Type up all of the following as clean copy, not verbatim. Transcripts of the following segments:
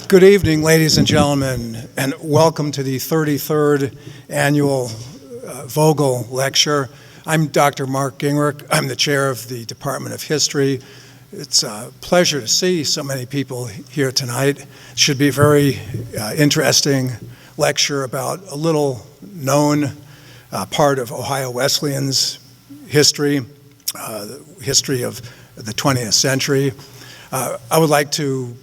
Good evening, ladies and gentlemen, and welcome to the 33rd Annual Vogel Lecture. I'm Dr. Mark Gingrich. I'm the chair of the Department of History. It's a pleasure to see so many people here tonight. It should be a very interesting lecture about a little-known part of Ohio Wesleyan's history, the history of the 20th century. I would like to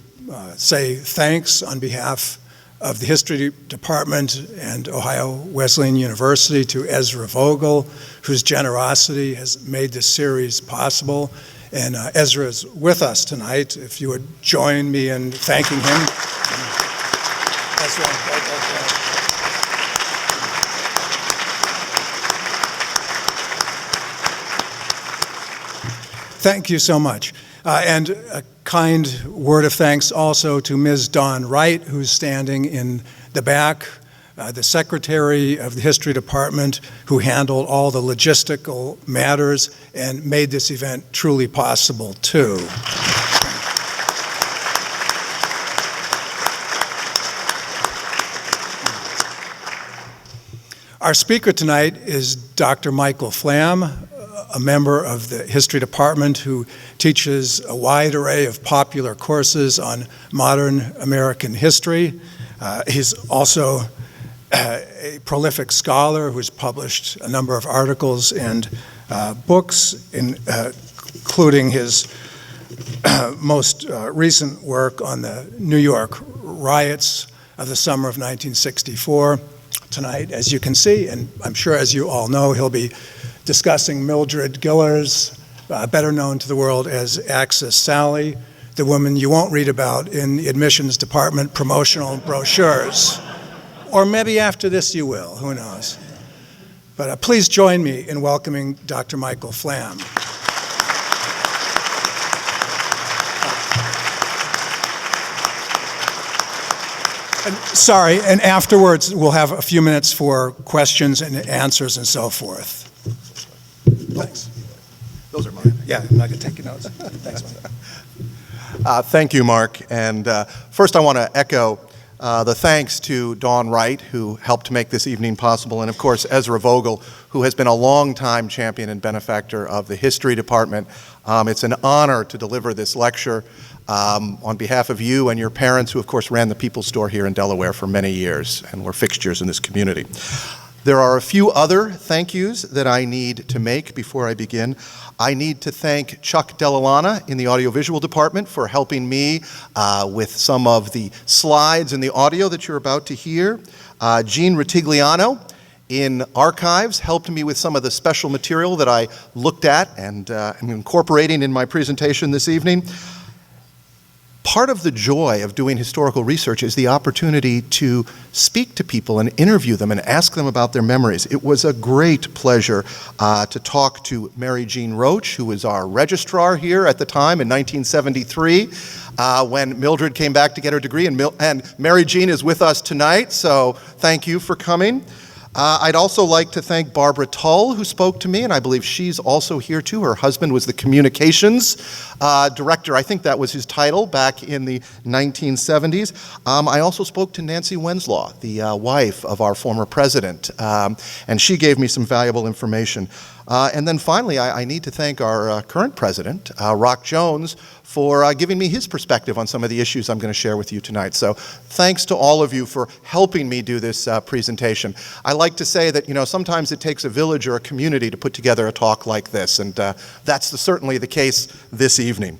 say thanks on behalf of the History Department and Ohio Wesleyan University to Ezra Vogel, whose generosity has made this series possible. And Ezra is with us tonight. If you would join me in thanking him. Ezra, thank you so much. And a kind word of thanks also to Ms. Dawn Wright, who's standing in the back, the Secretary of the History Department, who handled all the logistical matters and made this event truly possible, too. Our speaker tonight is Dr. Michael Flamm, a member of the History Department who teaches a wide array of popular courses on modern American history. He's also a prolific scholar who's published a number of articles and books, including his most recent work on the New York riots of the summer of 1964. Tonight, as you can see, and I'm sure as you all know, he'll be discussing Mildred Gillers, better known to the world as Axis Sally, the woman you won't read about in the admissions department promotional brochures. Or maybe after this you will, who knows. But please join me in welcoming Dr. Michael Flamm. And afterwards we'll have a few minutes for questions and answers and so forth. Thanks. Those are mine. Yeah, I'm not going to take your notes. Thanks, Mike. Thank you, Mark. And first I want to echo the thanks to Dawn Wright, who helped to make this evening possible, and of course Ezra Vogel, who has been a long-time champion and benefactor of the History Department. It's an honor to deliver this lecture on behalf of you and your parents, who of course ran the People's Store here in Delaware for many years and were fixtures in this community. There are a few other thank yous that I need to make before I begin. I need to thank Chuck Delalana in the audiovisual department for helping me with some of the slides and the audio that you're about to hear. Gene Ritigliano in archives helped me with some of the special material that I looked at and am incorporating in my presentation this evening. Part of the joy of doing historical research is the opportunity to speak to people and interview them and ask them about their memories. It was a great pleasure to talk to Mary Jean Roach, who was our registrar here at the time in 1973 when Mildred came back to get her degree, and Mary Jean is with us tonight, so thank you for coming. I'd also like to thank Barbara Tull, who spoke to me, and I believe she's also here too. Her husband was the communications director. I think that was his title back in the 1970s. I also spoke to Nancy Wenslaw, the wife of our former president, and she gave me some valuable information. And then finally, I need to thank our current president, Rock Jones, for giving me his perspective on some of the issues I'm going to share with you tonight. So thanks to all of you for helping me do this presentation. I like to say that, you know, sometimes it takes a village or a community to put together a talk like this, and that's certainly the case this evening.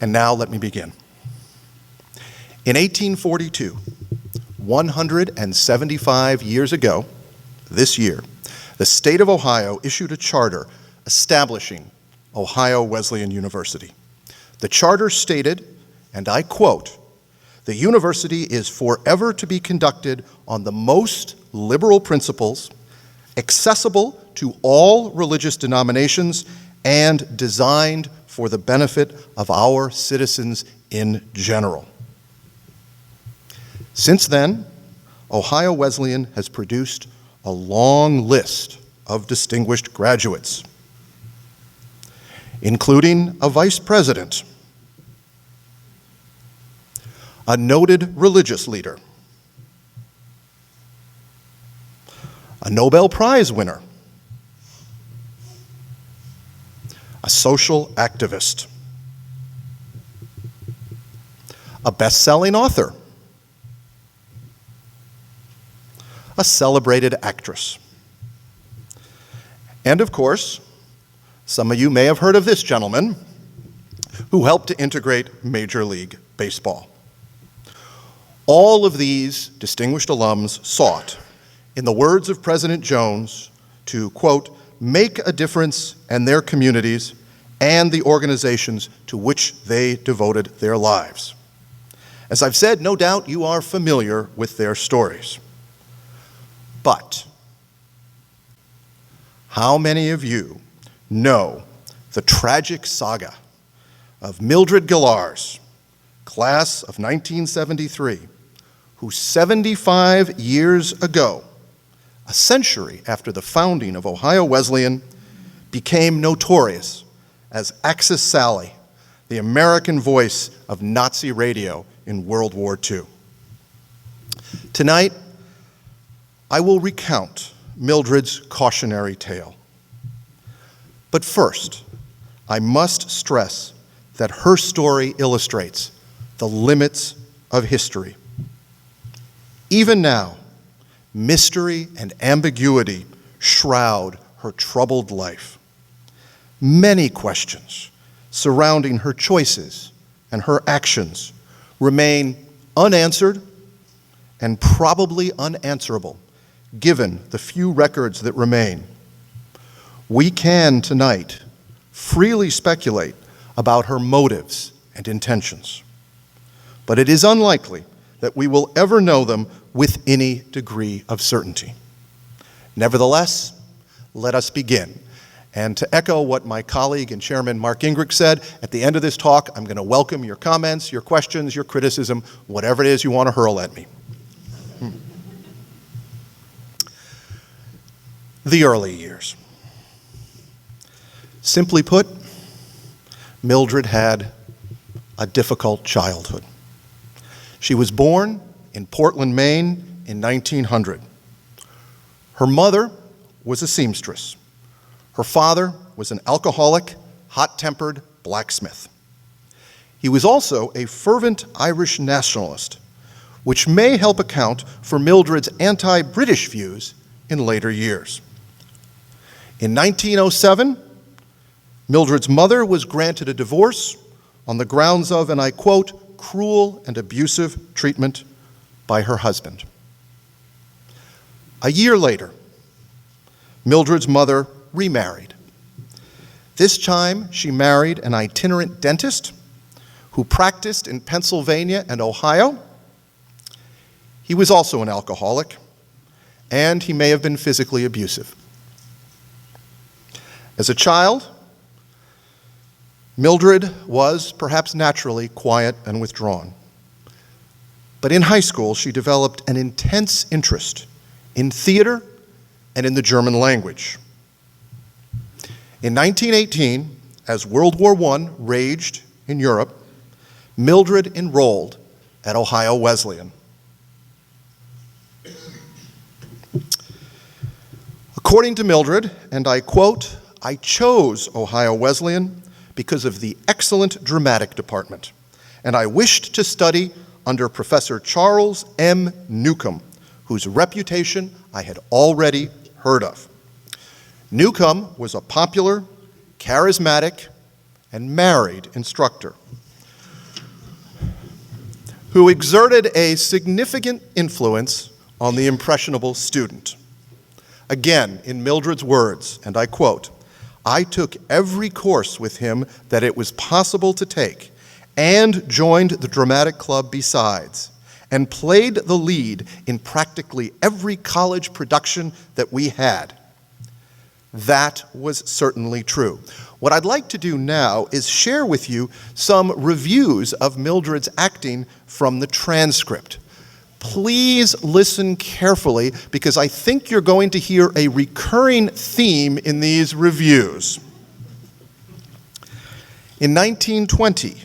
And now let me begin. In 1842, 175 years ago, this year, the state of Ohio issued a charter establishing Ohio Wesleyan University. The charter stated, and I quote, "The university is forever to be conducted on the most liberal principles, accessible to all religious denominations, and designed for the benefit of our citizens in general." Since then, Ohio Wesleyan has produced a long list of distinguished graduates, including a vice president, a noted religious leader, a Nobel Prize winner, a social activist, a best-selling author, a celebrated actress. And of course, some of you may have heard of this gentleman who helped to integrate Major League Baseball. All of these distinguished alums sought, in the words of President Jones, to, quote, make a difference in their communities and the organizations to which they devoted their lives. As I've said, no doubt you are familiar with their stories. But how many of you know the tragic saga of Mildred Gillars, class of 1973, who 75 years ago, a century after the founding of Ohio Wesleyan, became notorious as Axis Sally, the American voice of Nazi radio in World War II. Tonight, I will recount Mildred's cautionary tale. But first, I must stress that her story illustrates the limits of history. Even now, mystery and ambiguity shroud her troubled life. Many questions surrounding her choices and her actions remain unanswered and probably unanswerable, given the few records that remain. We can tonight freely speculate about her motives and intentions, but it is unlikely that we will ever know them with any degree of certainty. Nevertheless, let us begin. And to echo what my colleague and Chairman Mark Gingrich said, at the end of this talk, I'm going to welcome your comments, your questions, your criticism, whatever it is you want to hurl at me. The early years. Simply put, Mildred had a difficult childhood. She was born in Portland, Maine in 1900. Her mother was a seamstress. Her father was an alcoholic, hot-tempered blacksmith. He was also a fervent Irish nationalist, which may help account for Mildred's anti-British views in later years. In 1907, Mildred's mother was granted a divorce on the grounds of, and I quote, cruel and abusive treatment by her husband. A year later, Mildred's mother remarried. This time, she married an itinerant dentist who practiced in Pennsylvania and Ohio. He was also an alcoholic, and he may have been physically abusive. As a child, Mildred was, perhaps naturally, quiet and withdrawn. But in high school, she developed an intense interest in theater and in the German language. In 1918, as World War I raged in Europe, Mildred enrolled at Ohio Wesleyan. According to Mildred, and I quote, I chose Ohio Wesleyan because of the excellent dramatic department, and I wished to study under Professor Charles M. Newcomb, whose reputation I had already heard of. Newcomb was a popular, charismatic, and married instructor who exerted a significant influence on the impressionable student. Again, in Mildred's words, and I quote, I took every course with him that it was possible to take and joined the dramatic club besides, and played the lead in practically every college production that we had. That was certainly true. What I'd like to do now is share with you some reviews of Mildred's acting from the transcript. Please listen carefully, because I think you're going to hear a recurring theme in these reviews. In 1920,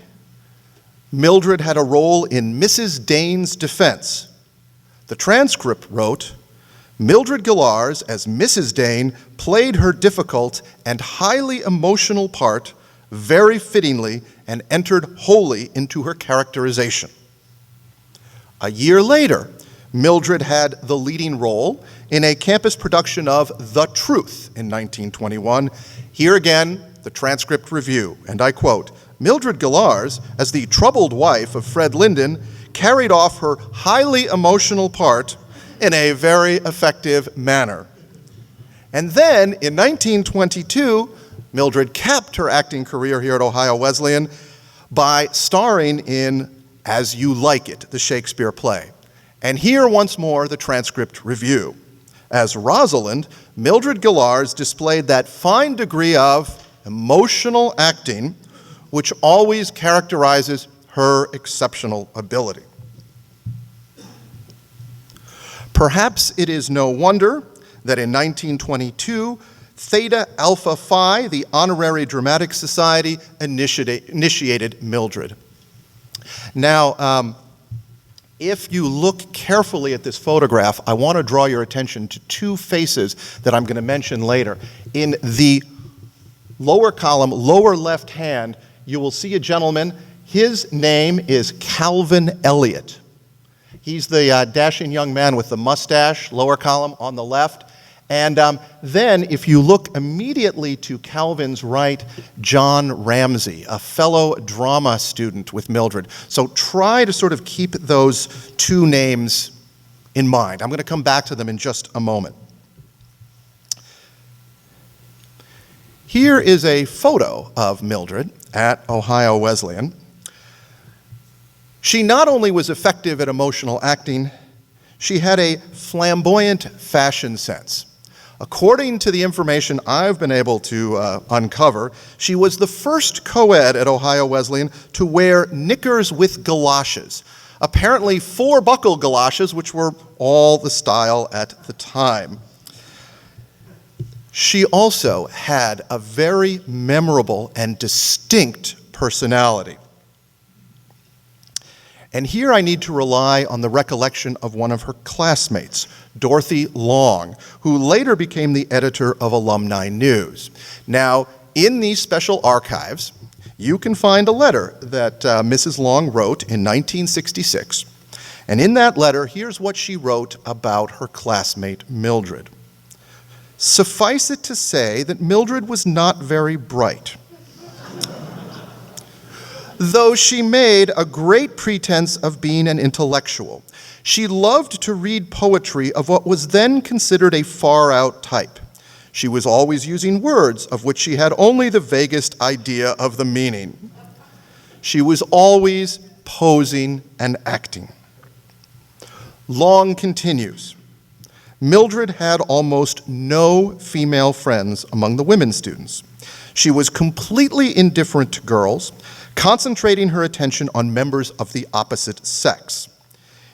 Mildred had a role in Mrs. Dane's defense. The transcript wrote, Mildred Gillars, as Mrs. Dane, played her difficult and highly emotional part very fittingly and entered wholly into her characterization. A year later, Mildred had the leading role in a campus production of The Truth in 1921. Here again, the transcript review, and I quote, Mildred Gillars, as the troubled wife of Fred Linden, carried off her highly emotional part in a very effective manner. And then, in 1922, Mildred capped her acting career here at Ohio Wesleyan by starring in As You Like It, the Shakespeare play. And here, once more, the transcript review. As Rosalind, Mildred Gillars displayed that fine degree of emotional acting which always characterizes her exceptional ability. Perhaps it is no wonder that in 1922, Theta Alpha Phi, the Honorary Dramatic Society, initiated Mildred. Now, if you look carefully at this photograph, I want to draw your attention to two faces that I'm going to mention later. In the lower column, lower left hand, you will see a gentleman. His name is Calvin Elliott. He's the dashing young man with the mustache, lower column on the left. And then, if you look immediately to Calvin's right, John Ramsey, a fellow drama student with Mildred. So try to sort of keep those two names in mind. I'm going to come back to them in just a moment. Here is a photo of Mildred at Ohio Wesleyan. She not only was effective at emotional acting, she had a flamboyant fashion sense. According to the information I've been able to uncover, she was the first co-ed at Ohio Wesleyan to wear knickers with galoshes, apparently 4-buckle galoshes, which were all the style at the time. She also had a very memorable and distinct personality. And here I need to rely on the recollection of one of her classmates, Dorothy Long, who later became the editor of Alumni News. Now, in these special archives, you can find a letter that Mrs. Long wrote in 1966. And in that letter, here's what she wrote about her classmate, Mildred. Suffice it to say that Mildred was not very bright, though she made a great pretense of being an intellectual. She loved to read poetry of what was then considered a far-out type. She was always using words of which she had only the vaguest idea of the meaning. She was always posing and acting. Long continues. Mildred had almost no female friends among the women students. She was completely indifferent to girls, concentrating her attention on members of the opposite sex.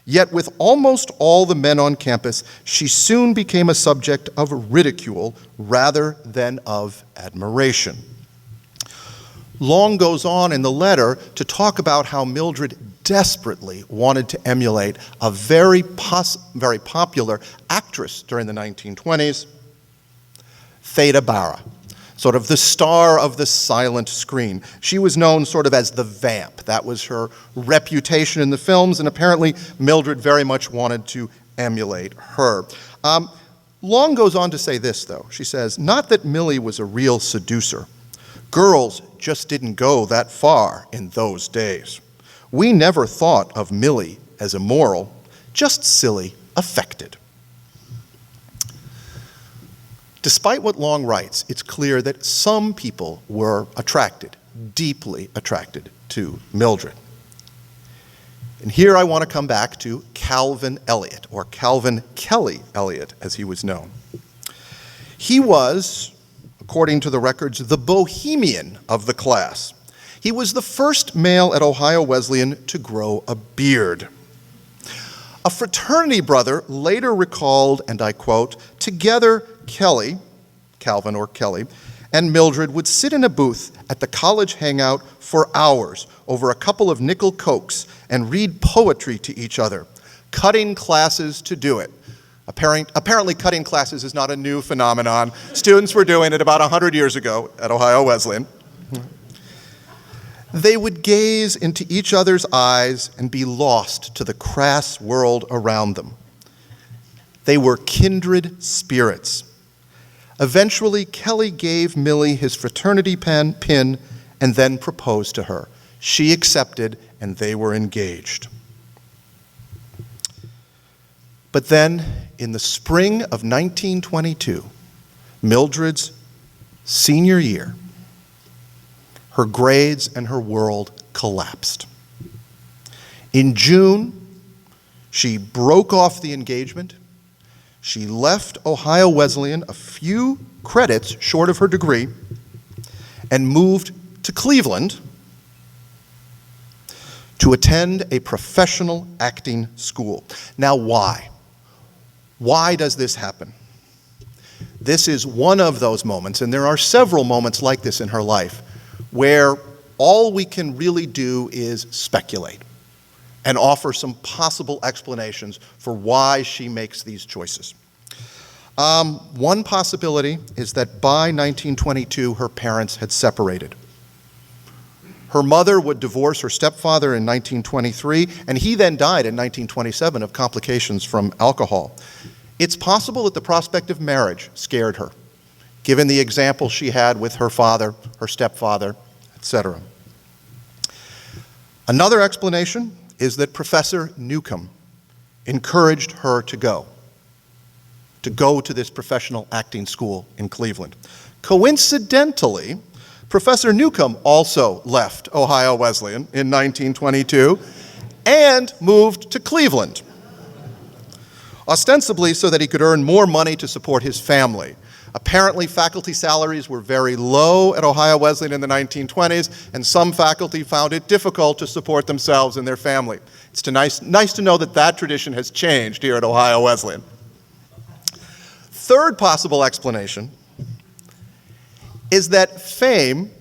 Yet with almost all the men on campus, she soon became a subject of ridicule rather than of admiration. Long goes on in the letter to talk about how Mildred desperately wanted to emulate a very popular actress during the 1920s, Theda Bara, sort of the star of the silent screen. She was known sort of as the vamp. That was her reputation in the films, and apparently Mildred very much wanted to emulate her. Long goes on to say this, though. She says, not that Millie was a real seducer. Girls just didn't go that far in those days. We never thought of Millie as immoral, just silly, affected. Despite what Long writes, it's clear that some people were attracted, deeply attracted to Mildred. And here I want to come back to Calvin Elliott, or Calvin Kelly Elliott, as he was known. He was, according to the records, the bohemian of the class. He was the first male at Ohio Wesleyan to grow a beard. A fraternity brother later recalled, and I quote, together Kelly, Calvin or Kelly, and Mildred would sit in a booth at the college hangout for hours over a couple of nickel Cokes and read poetry to each other, cutting classes to do it. Apparently, cutting classes is not a new phenomenon. Students were doing it about 100 years ago at Ohio Wesleyan. They would gaze into each other's eyes and be lost to the crass world around them. They were kindred spirits. Eventually, Kelly gave Millie his fraternity pin and then proposed to her. She accepted, and they were engaged. But then, in the spring of 1922, Mildred's senior year, her grades and her world collapsed. In June, she broke off the engagement. She left Ohio Wesleyan a few credits short of her degree and moved to Cleveland to attend a professional acting school. Now, why? Why does this happen? This is one of those moments, and there are several moments like this in her life, where all we can really do is speculate and offer some possible explanations for why she makes these choices. One possibility is that by 1922, her parents had separated. Her mother would divorce her stepfather in 1923, and he then died in 1927 of complications from alcohol. It's possible that the prospect of marriage scared her, given the example she had with her father, her stepfather, etc. Another explanation is that Professor Newcomb encouraged her to go to this professional acting school in Cleveland. Coincidentally, Professor Newcomb also left Ohio Wesleyan in 1922 and moved to Cleveland, ostensibly so that he could earn more money to support his family. Apparently, faculty salaries were very low at Ohio Wesleyan in the 1920s, and some faculty found it difficult to support themselves and their family. It's nice to know that that tradition has changed here at Ohio Wesleyan. Third possible explanation is that fame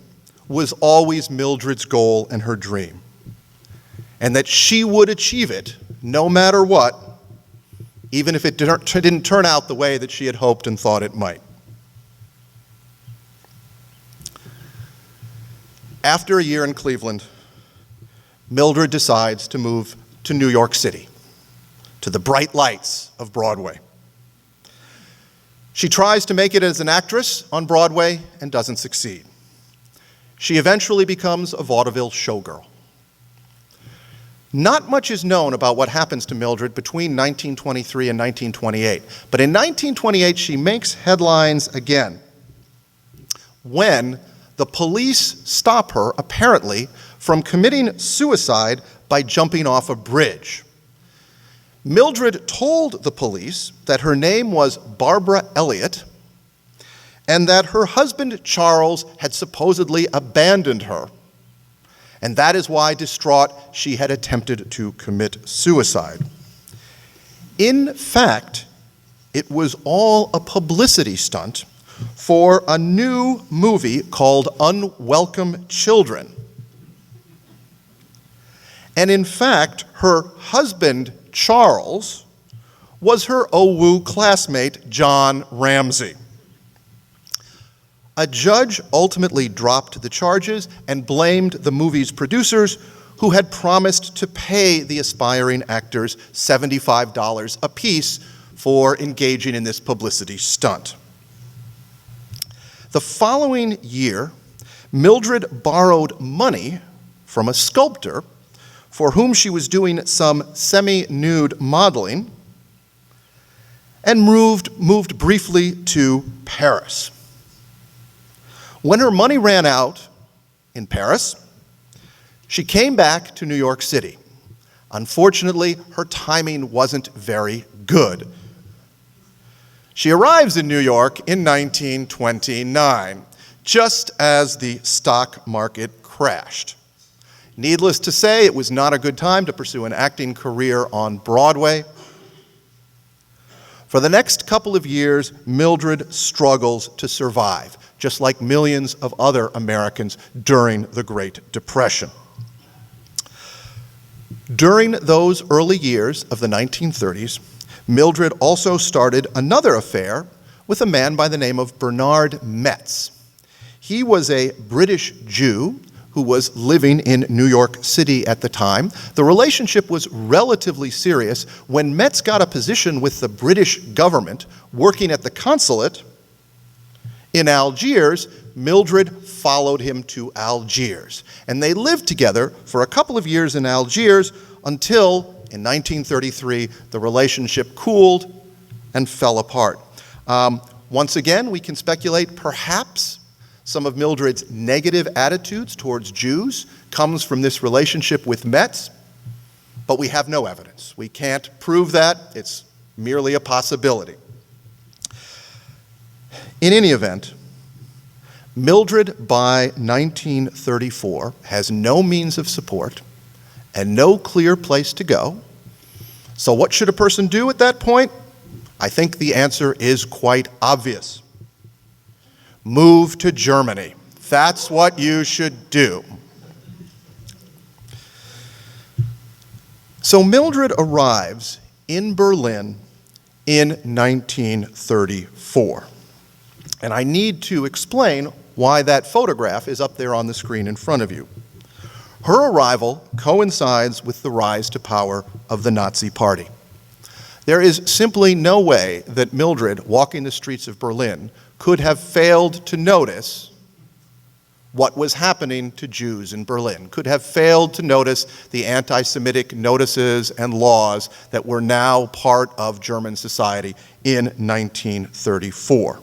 was always Mildred's goal and her dream, and that she would achieve it no matter what, even if it didn't turn out the way that she had hoped and thought it might. After a year in Cleveland, Mildred decides to move to New York City, to the bright lights of Broadway. She tries to make it as an actress on Broadway and doesn't succeed. She eventually becomes a vaudeville showgirl. Not much is known about what happens to Mildred between 1923 and 1928, but in 1928 she makes headlines again when the police stop her, apparently, from committing suicide by jumping off a bridge. Mildred told the police that her name was Barbara Elliott and that her husband Charles had supposedly abandoned her. And that is why, distraught, she had attempted to commit suicide. In fact, it was all a publicity stunt for a new movie called Unwelcome Children. And in fact, her husband, Charles, was her OWU classmate, John Ramsey. A judge ultimately dropped the charges and blamed the movie's producers, who had promised to pay the aspiring actors $75 apiece for engaging in this publicity stunt. The following year, Mildred borrowed money from a sculptor for whom she was doing some semi-nude modeling, and moved briefly to Paris. When her money ran out in Paris, she came back to New York City. Unfortunately, her timing wasn't very good. She arrives in New York in 1929, just as the stock market crashed. Needless to say, it was not a good time to pursue an acting career on Broadway. For the next couple of years, Mildred struggles to survive, just like millions of other Americans during the Great Depression. During those early years of the 1930s, Mildred also started another affair with a man by the name of Bernard Metz. He was a British Jew who was living in New York City at the time. The relationship was relatively serious. When Metz got a position with the British government working at the consulate in Algiers, Mildred followed him to Algiers. And they lived together for a couple of years in Algiers until, in 1933, the relationship cooled and fell apart. Once again, we can speculate perhaps some of Mildred's negative attitudes towards Jews comes from this relationship with Metz, but we have no evidence. We can't prove that. It's merely a possibility. In any event, Mildred by 1934 has no means of support and no clear place to go. So what should a person do at that point? I think the answer is quite obvious. Move to Germany. That's what you should do. So Mildred arrives in Berlin in 1934. And I need to explain why that photograph is up there on the screen in front of you. Her arrival coincides with the rise to power of the Nazi Party. There is simply no way that Mildred, walking the streets of Berlin, could have failed to notice what was happening to Jews in Berlin, could have failed to notice the anti-Semitic notices and laws that were now part of German society in 1934.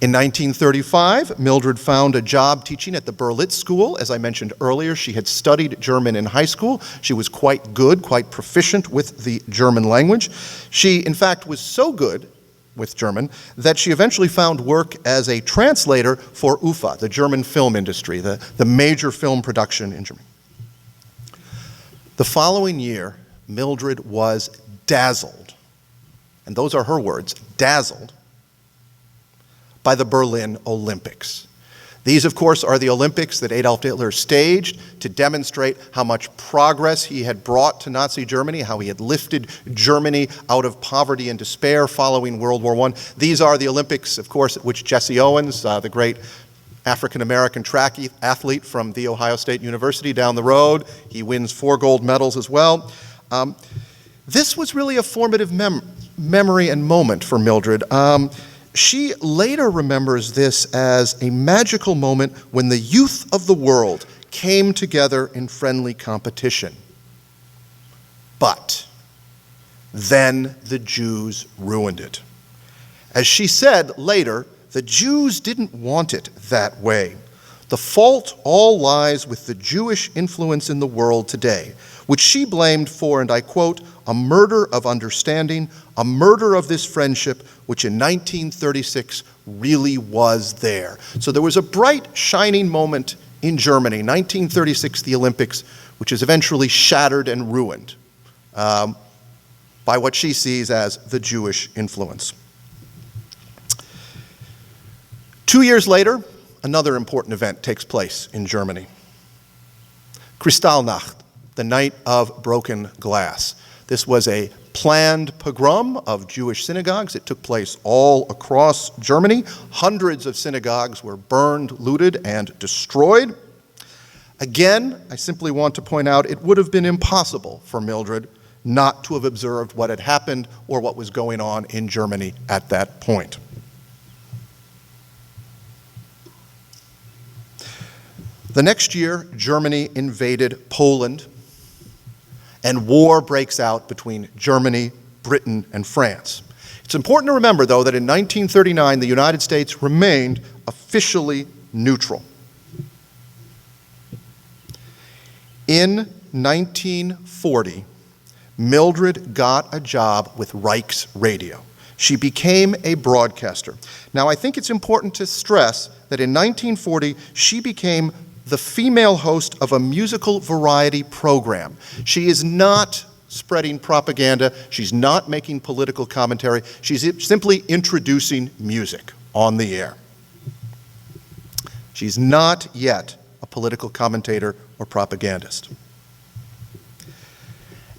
In 1935, Mildred found a job teaching at the Berlitz School. As I mentioned earlier, she had studied German in high school. She was quite good, quite proficient with the German language. She, in fact, was so good with German that she eventually found work as a translator for UFA, the German film industry, the major film production in Germany. The following year, Mildred was dazzled, and those are her words, dazzled, by the Berlin Olympics. These, of course, are the Olympics that Adolf Hitler staged to demonstrate how much progress he had brought to Nazi Germany, how he had lifted Germany out of poverty and despair following World War I. These are the Olympics, of course, at which Jesse Owens, the great African-American track athlete from The Ohio State University down the road, he wins 4 gold medals as well. This was really a formative memory and moment for Mildred. She later remembers this as a magical moment when the youth of the world came together in friendly competition. But then the Jews ruined it. As she said later, the Jews didn't want it that way. The fault all lies with the Jewish influence in the world today, which she blamed for, and I quote, a murder of understanding, a murder of this friendship, which in 1936 really was there. So there was a bright, shining moment in Germany, 1936, the Olympics, which is eventually shattered and ruined by what she sees as the Jewish influence. 2 years later, another important event takes place in Germany. Kristallnacht, the night of broken glass. This was a planned pogrom of Jewish synagogues. It took place all across Germany. Hundreds of synagogues were burned, looted, and destroyed. Again, I simply want to point out it would have been impossible for Mildred not to have observed what had happened or what was going on in Germany at that point. The next year, Germany invaded Poland, and war breaks out between Germany, Britain, and France. It's important to remember, though, that in 1939, the United States remained officially neutral. In 1940, Mildred got a job with Reichs Radio. She became a broadcaster. Now, I think it's important to stress that in 1940, she became the female host of a musical variety program. She is not spreading propaganda. She's not making political commentary. She's simply introducing music on the air. She's not yet a political commentator or propagandist.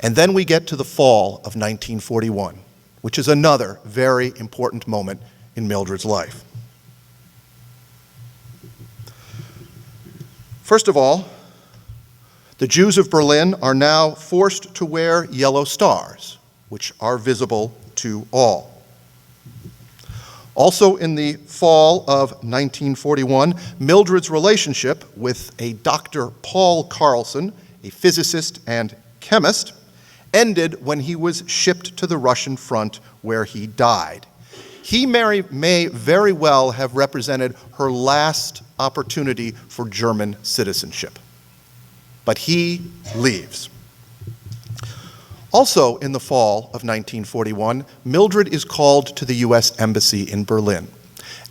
And then we get to the fall of 1941, which is another very important moment in Mildred's life. First of all, the Jews of Berlin are now forced to wear yellow stars, which are visible to all. Also in the fall of 1941, Mildred's relationship with a Dr. Paul Carlson, a physicist and chemist, ended when he was shipped to the Russian front where he died. He may very well have represented her last opportunity for German citizenship. But he leaves. Also in the fall of 1941, Mildred is called to the U.S. Embassy in Berlin.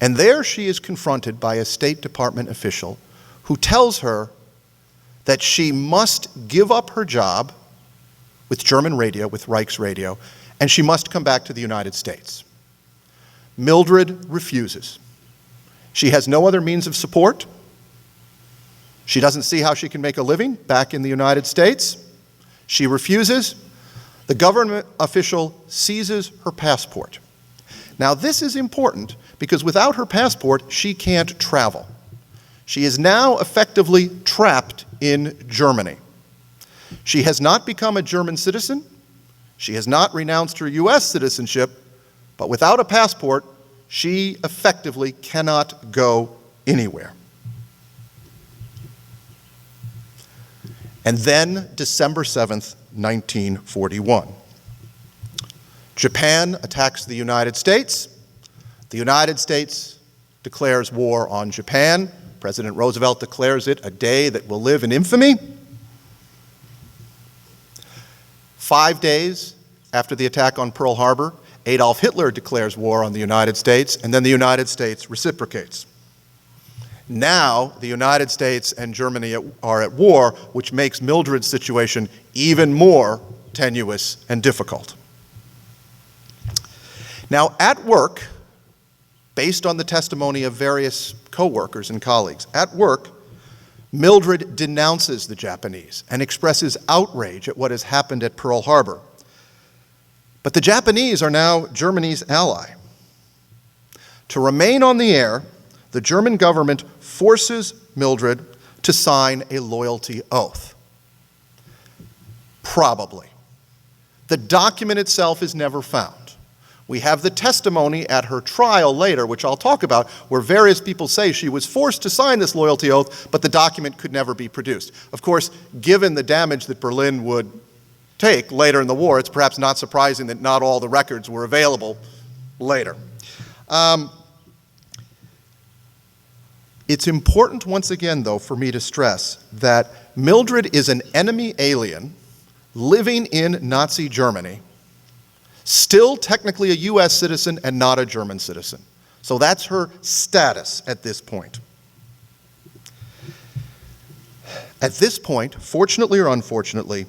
And there she is confronted by a State Department official who tells her that she must give up her job with German radio, with Reich's radio, and she must come back to the United States. Mildred refuses. She has no other means of support. She doesn't see how she can make a living back in the United States. She refuses. The government official seizes her passport. Now, this is important because without her passport, she can't travel. She is now effectively trapped in Germany. She has not become a German citizen. She has not renounced her U.S. citizenship, but without a passport, she effectively cannot go anywhere. And then December 7th, 1941. Japan attacks the United States. The United States declares war on Japan. President Roosevelt declares it a day that will live in infamy. 5 days after the attack on Pearl Harbor, Adolf Hitler declares war on the United States, and then the United States reciprocates. Now, the United States and Germany are at war, which makes Mildred's situation even more tenuous and difficult. Now, at work, based on the testimony of various co-workers and colleagues, at work, Mildred denounces the Japanese and expresses outrage at what has happened at Pearl Harbor. But the Japanese are now Germany's ally. To remain on the air, the German government forces Mildred to sign a loyalty oath. Probably. The document itself is never found. We have the testimony at her trial later, which I'll talk about, where various people say she was forced to sign this loyalty oath, but the document could never be produced. Of course, given the damage that Berlin would take later in the war, it's perhaps not surprising that not all the records were available later. It's important, once again, though, for me to stress that Mildred is an enemy alien living in Nazi Germany, still technically a U.S. citizen and not a German citizen. So that's her status at this point. At this point, fortunately or unfortunately,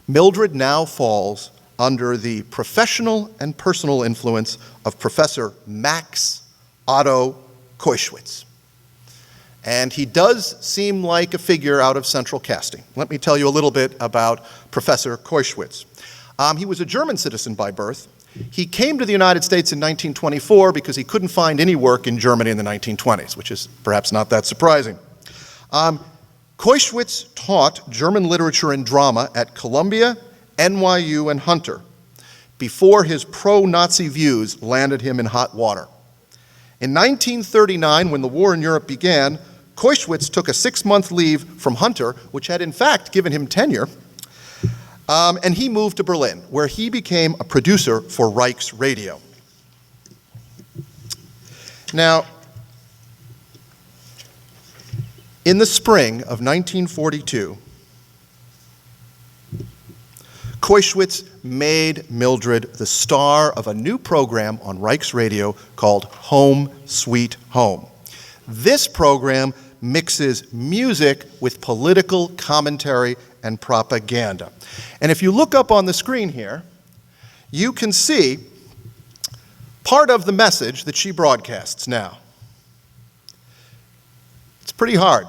Mildred now falls under the professional and personal influence of Professor Max Otto Koischwitz. And he does seem like a figure out of central casting. Let me tell you a little bit about Professor Koischwitz. He was a German citizen by birth. He came to the United States in 1924 because he couldn't find any work in Germany in the 1920s, which is perhaps not that surprising. Koischwitz taught German literature and drama at Columbia, NYU, and Hunter before his pro-Nazi views landed him in hot water. In 1939, when the war in Europe began, Koischwitz took a 6-month leave from Hunter, which had in fact given him tenure, and he moved to Berlin, where he became a producer for Reich's radio. Now, in the spring of 1942, Koischwitz made Mildred the star of a new program on Reich's radio called Home Sweet Home. This program mixes music with political commentary and propaganda. And if you look up on the screen here, you can see part of the message that she broadcasts now. It's pretty hard.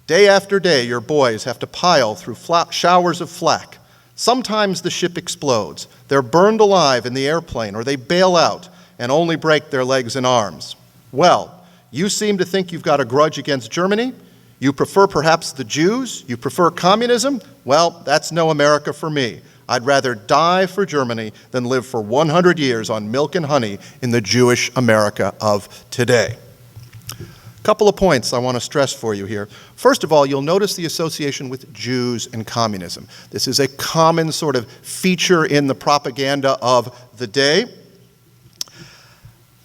Day after day, your boys have to pile through showers of flak. Sometimes the ship explodes. They're burned alive in the airplane, or they bail out and only break their legs and arms. Well, you seem to think you've got a grudge against Germany. You prefer perhaps the Jews. You prefer communism. Well, that's no America for me. I'd rather die for Germany than live for 100 years on milk and honey in the Jewish America of today. A couple of points I want to stress for you here. First of all, you'll notice the association with Jews and communism. This is a common sort of feature in the propaganda of the day.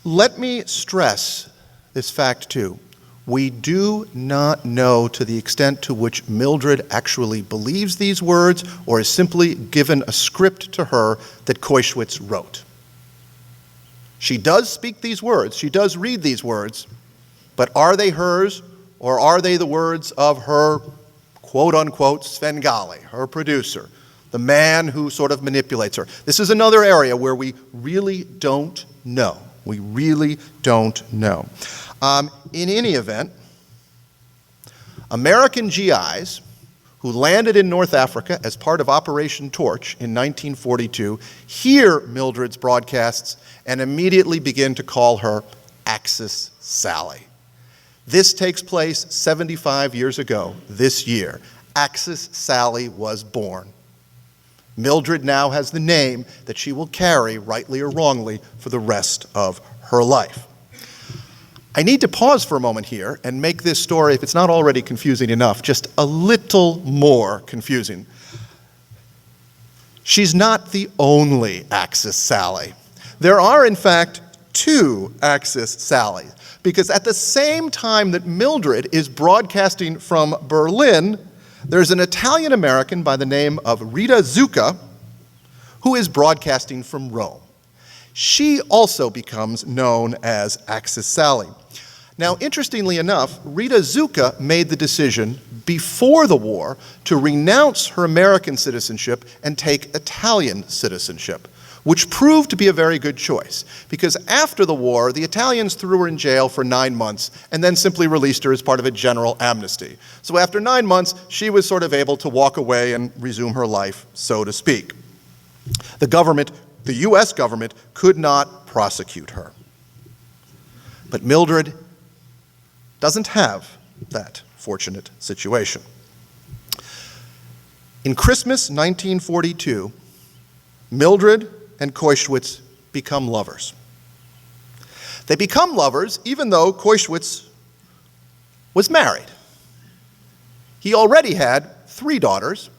Let me stress this fact too. We do not know to the extent to which Mildred actually believes these words or is simply given a script to her that Koischwitz wrote. She does speak these words, she does read these words, but are they hers or are they the words of her quote-unquote Svengali, her producer, the man who sort of manipulates her? This is another area where we really don't know. We really don't know. In any event, American GIs who landed in North Africa as part of Operation Torch in 1942 hear Mildred's broadcasts and immediately begin to call her Axis Sally. This takes place 75 years ago this year. Axis Sally was born. Mildred now has the name that she will carry, rightly or wrongly, for the rest of her life. I need to pause for a moment here and make this story, if it's not already confusing enough, just a little more confusing. She's not the only Axis Sally. There are, in fact, two Axis Sallys, because at the same time that Mildred is broadcasting from Berlin, there's an Italian-American by the name of Rita Zucca who is broadcasting from Rome. She also becomes known as Axis Sally. Now, interestingly enough, Rita Zucca made the decision before the war to renounce her American citizenship and take Italian citizenship, which proved to be a very good choice, because after the war, the Italians threw her in jail for 9 months and then simply released her as part of a general amnesty. So after 9 months, she was sort of able to walk away and resume her life, so to speak. The government, the US government, could not prosecute her. But Mildred doesn't have that fortunate situation. In Christmas 1942, Mildred and Koischwitz become lovers. They become lovers even though Koischwitz was married. He already had 3 daughters,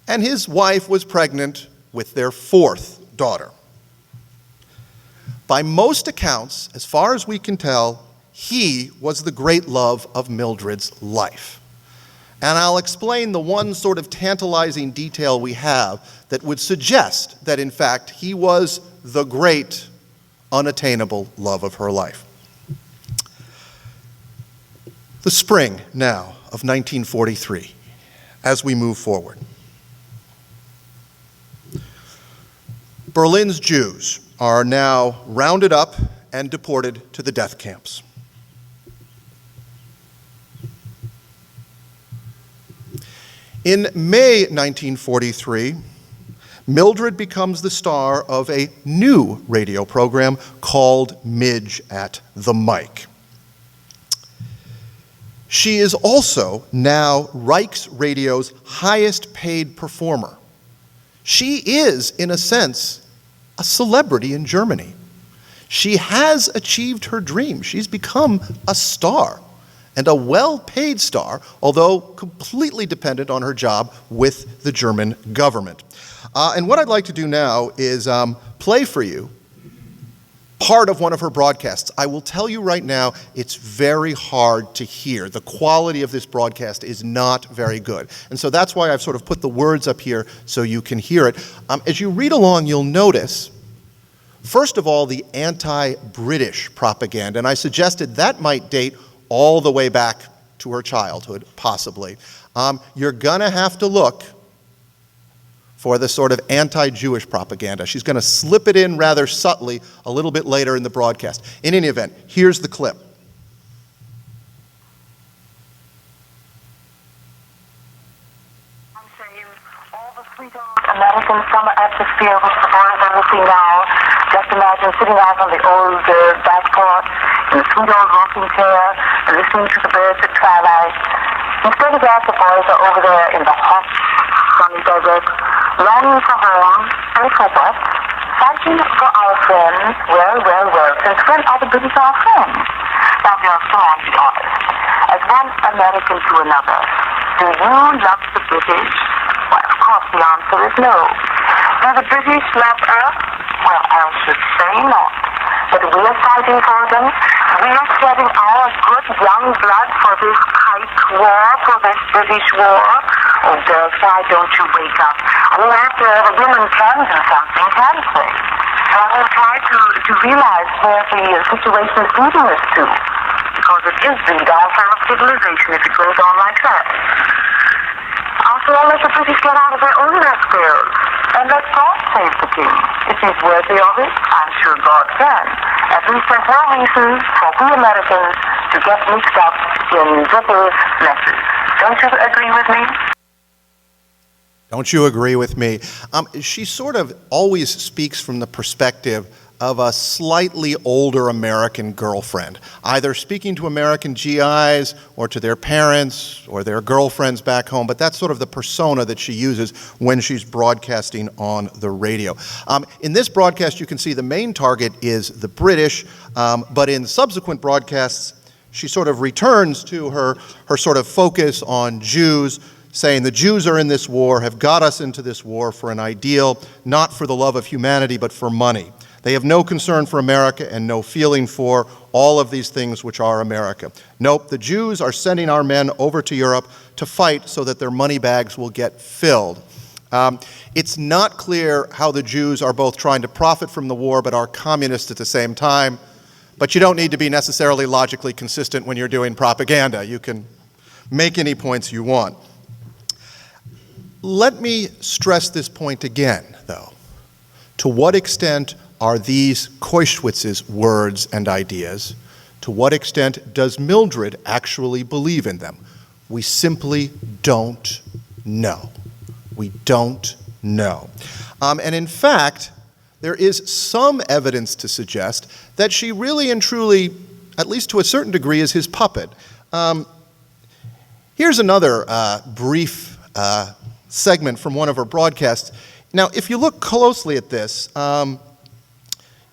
and his wife was pregnant with their 4th daughter. By most accounts, as far as we can tell, he was the great love of Mildred's life. And I'll explain the one sort of tantalizing detail we have that would suggest that, in fact, he was the great, unattainable love of her life. The spring now of 1943, as we move forward. Berlin's Jews are now rounded up and deported to the death camps. In May 1943, Mildred becomes the star of a new radio program called Midge at the Mic. She is also now Reichsradio's highest paid performer. She is, in a sense, a celebrity in Germany. She has achieved her dream. She's become a star, and a well-paid star, although completely dependent on her job with the German government. And what I'd like to do now is play for you part of one of her broadcasts. I will tell you right now, it's very hard to hear. The quality of this broadcast is not very good. And so that's why I've sort of put the words up here so you can hear it. As you read along, you'll notice, first of all, the anti-British propaganda. And I suggested that might date all the way back to her childhood, possibly, you're going to have to look for the sort of anti-Jewish propaganda. She's going to slip it in rather subtly a little bit later in the broadcast. In any event, here's the clip. American summer atmosphere which the boys are missing now. Just imagine sitting out on the old back porch in a sweet old rocking chair and listening to the birds at twilight. Instead of that, the boys are over there in the hot, sunny desert, longing for home, and for what? Fighting for our friends. Well, since when are the British our friends? Now, just come on, be honest. As one American to another, do you love the British? Well, of course the answer is no. Do the British love us? Well, I should say not. But we are fighting for them. We are shedding our good young blood for this kite war, for this British war. Oh, girls, why don't you wake up? I mean, after all, the women can do something, can't they? I will try to realize where the situation is leading us to. Because it is the downfall of civilization if it goes on like that. After all, let the British get out of their own affairs. And let God save the king. If he's worthy of it, I'm sure God can. At least there's no reason for we Americans to get mixed up in British messes. Don't you agree with me? Don't you agree with me? She sort of always speaks from the perspective of a slightly older American girlfriend, either speaking to American GIs or to their parents or their girlfriends back home, but that's sort of the persona that she uses when she's broadcasting on the radio. In this broadcast, you can see the main target is the British, but in subsequent broadcasts, she sort of returns to her sort of focus on Jews, saying the Jews are in this war, have got us into this war for an ideal, not for the love of humanity, but for money. They have no concern for America and no feeling for all of these things which are America. Nope, the Jews are sending our men over to Europe to fight so that their money bags will get filled. It's not clear how the Jews are both trying to profit from the war but are communists at the same time. But you don't need to be necessarily logically consistent when you're doing propaganda. You can make any points you want. Let me stress this point again, though. To what extent are these Koischwitz's words and ideas? To what extent does Mildred actually believe in them? We simply don't know. We don't know. And in fact, there is some evidence to suggest that she really and truly, at least to a certain degree, is his puppet. Here's another brief segment from one of her broadcasts. Now, if you look closely at this,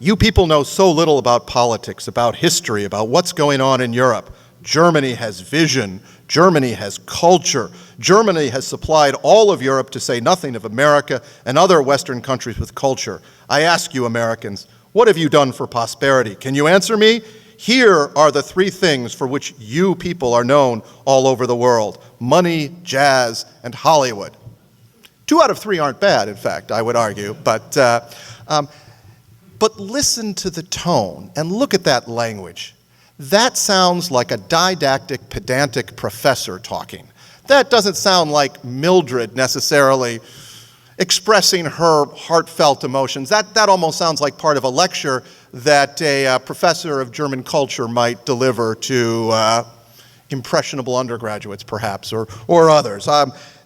you people know so little about politics, about history, about what's going on in Europe. Germany has vision. Germany has culture. Germany has supplied all of Europe, to say nothing of America and other Western countries with culture. I ask you, Americans, what have you done for prosperity? Can you answer me? Here are the three things for which you people are known all over the world: money, jazz, and Hollywood. 2 out of 3 aren't bad, in fact, I would argue, but listen to the tone and look at that language. That sounds like a didactic, pedantic professor talking. That doesn't sound like Mildred necessarily expressing her heartfelt emotions. That almost sounds like part of a lecture that a professor of German culture might deliver to impressionable undergraduates, perhaps, or others.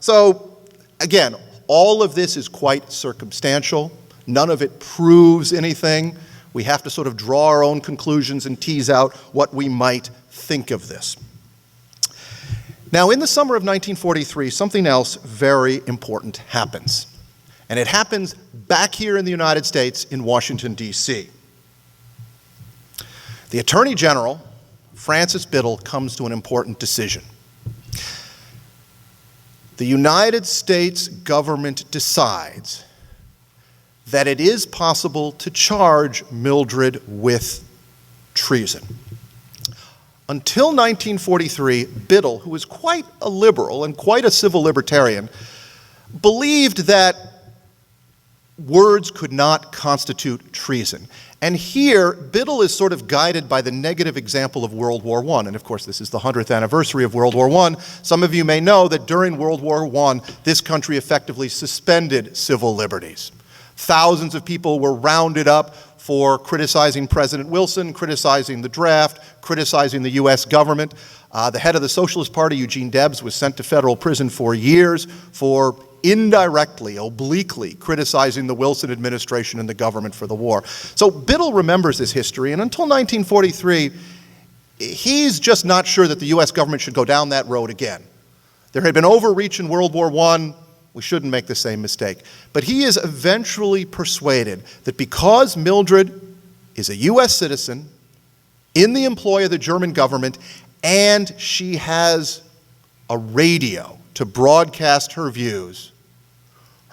So, again, all of this is quite circumstantial. None of it proves anything. We have to sort of draw our own conclusions and tease out what we might think of this. Now, in the summer of 1943, something else very important happens. And it happens back here in the United States in Washington, D.C. The Attorney General, Francis Biddle, comes to an important decision. The United States government decides that it is possible to charge Mildred with treason. Until 1943, Biddle, who was quite a liberal and quite a civil libertarian, believed that words could not constitute treason. And here, Biddle is sort of guided by the negative example of World War I. And of course, this is the 100th anniversary of World War I. Some of you may know that during World War I, this country effectively suspended civil liberties. Thousands of people were rounded up for criticizing President Wilson, criticizing the draft, criticizing the US government. The head of the Socialist Party, Eugene Debs, was sent to federal prison for years for indirectly, obliquely criticizing the Wilson administration and the government for the war. So Biddle remembers this history, and until 1943, he's just not sure that the US government should go down that road again. There had been overreach in World War I. We shouldn't make the same mistake. But he is eventually persuaded that because Mildred is a US citizen in the employ of the German government, and she has a radio to broadcast her views,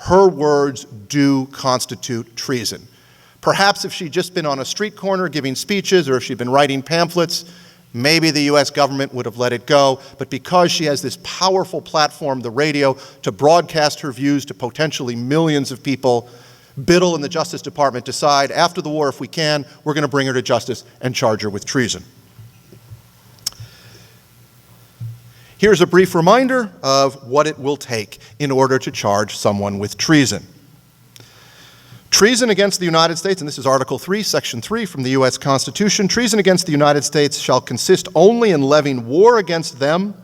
her words do constitute treason. Perhaps if she'd just been on a street corner giving speeches, or if she'd been writing pamphlets, maybe the US government would have let it go. But because she has this powerful platform, the radio, to broadcast her views to potentially millions of people, Biddle and the Justice Department decide, after the war, if we can, we're going to bring her to justice and charge her with treason. Here's a brief reminder of what it will take in order to charge someone with treason. Treason against the United States, and this is Article 3, Section 3 from the U.S. Constitution, treason against the United States shall consist only in levying war against them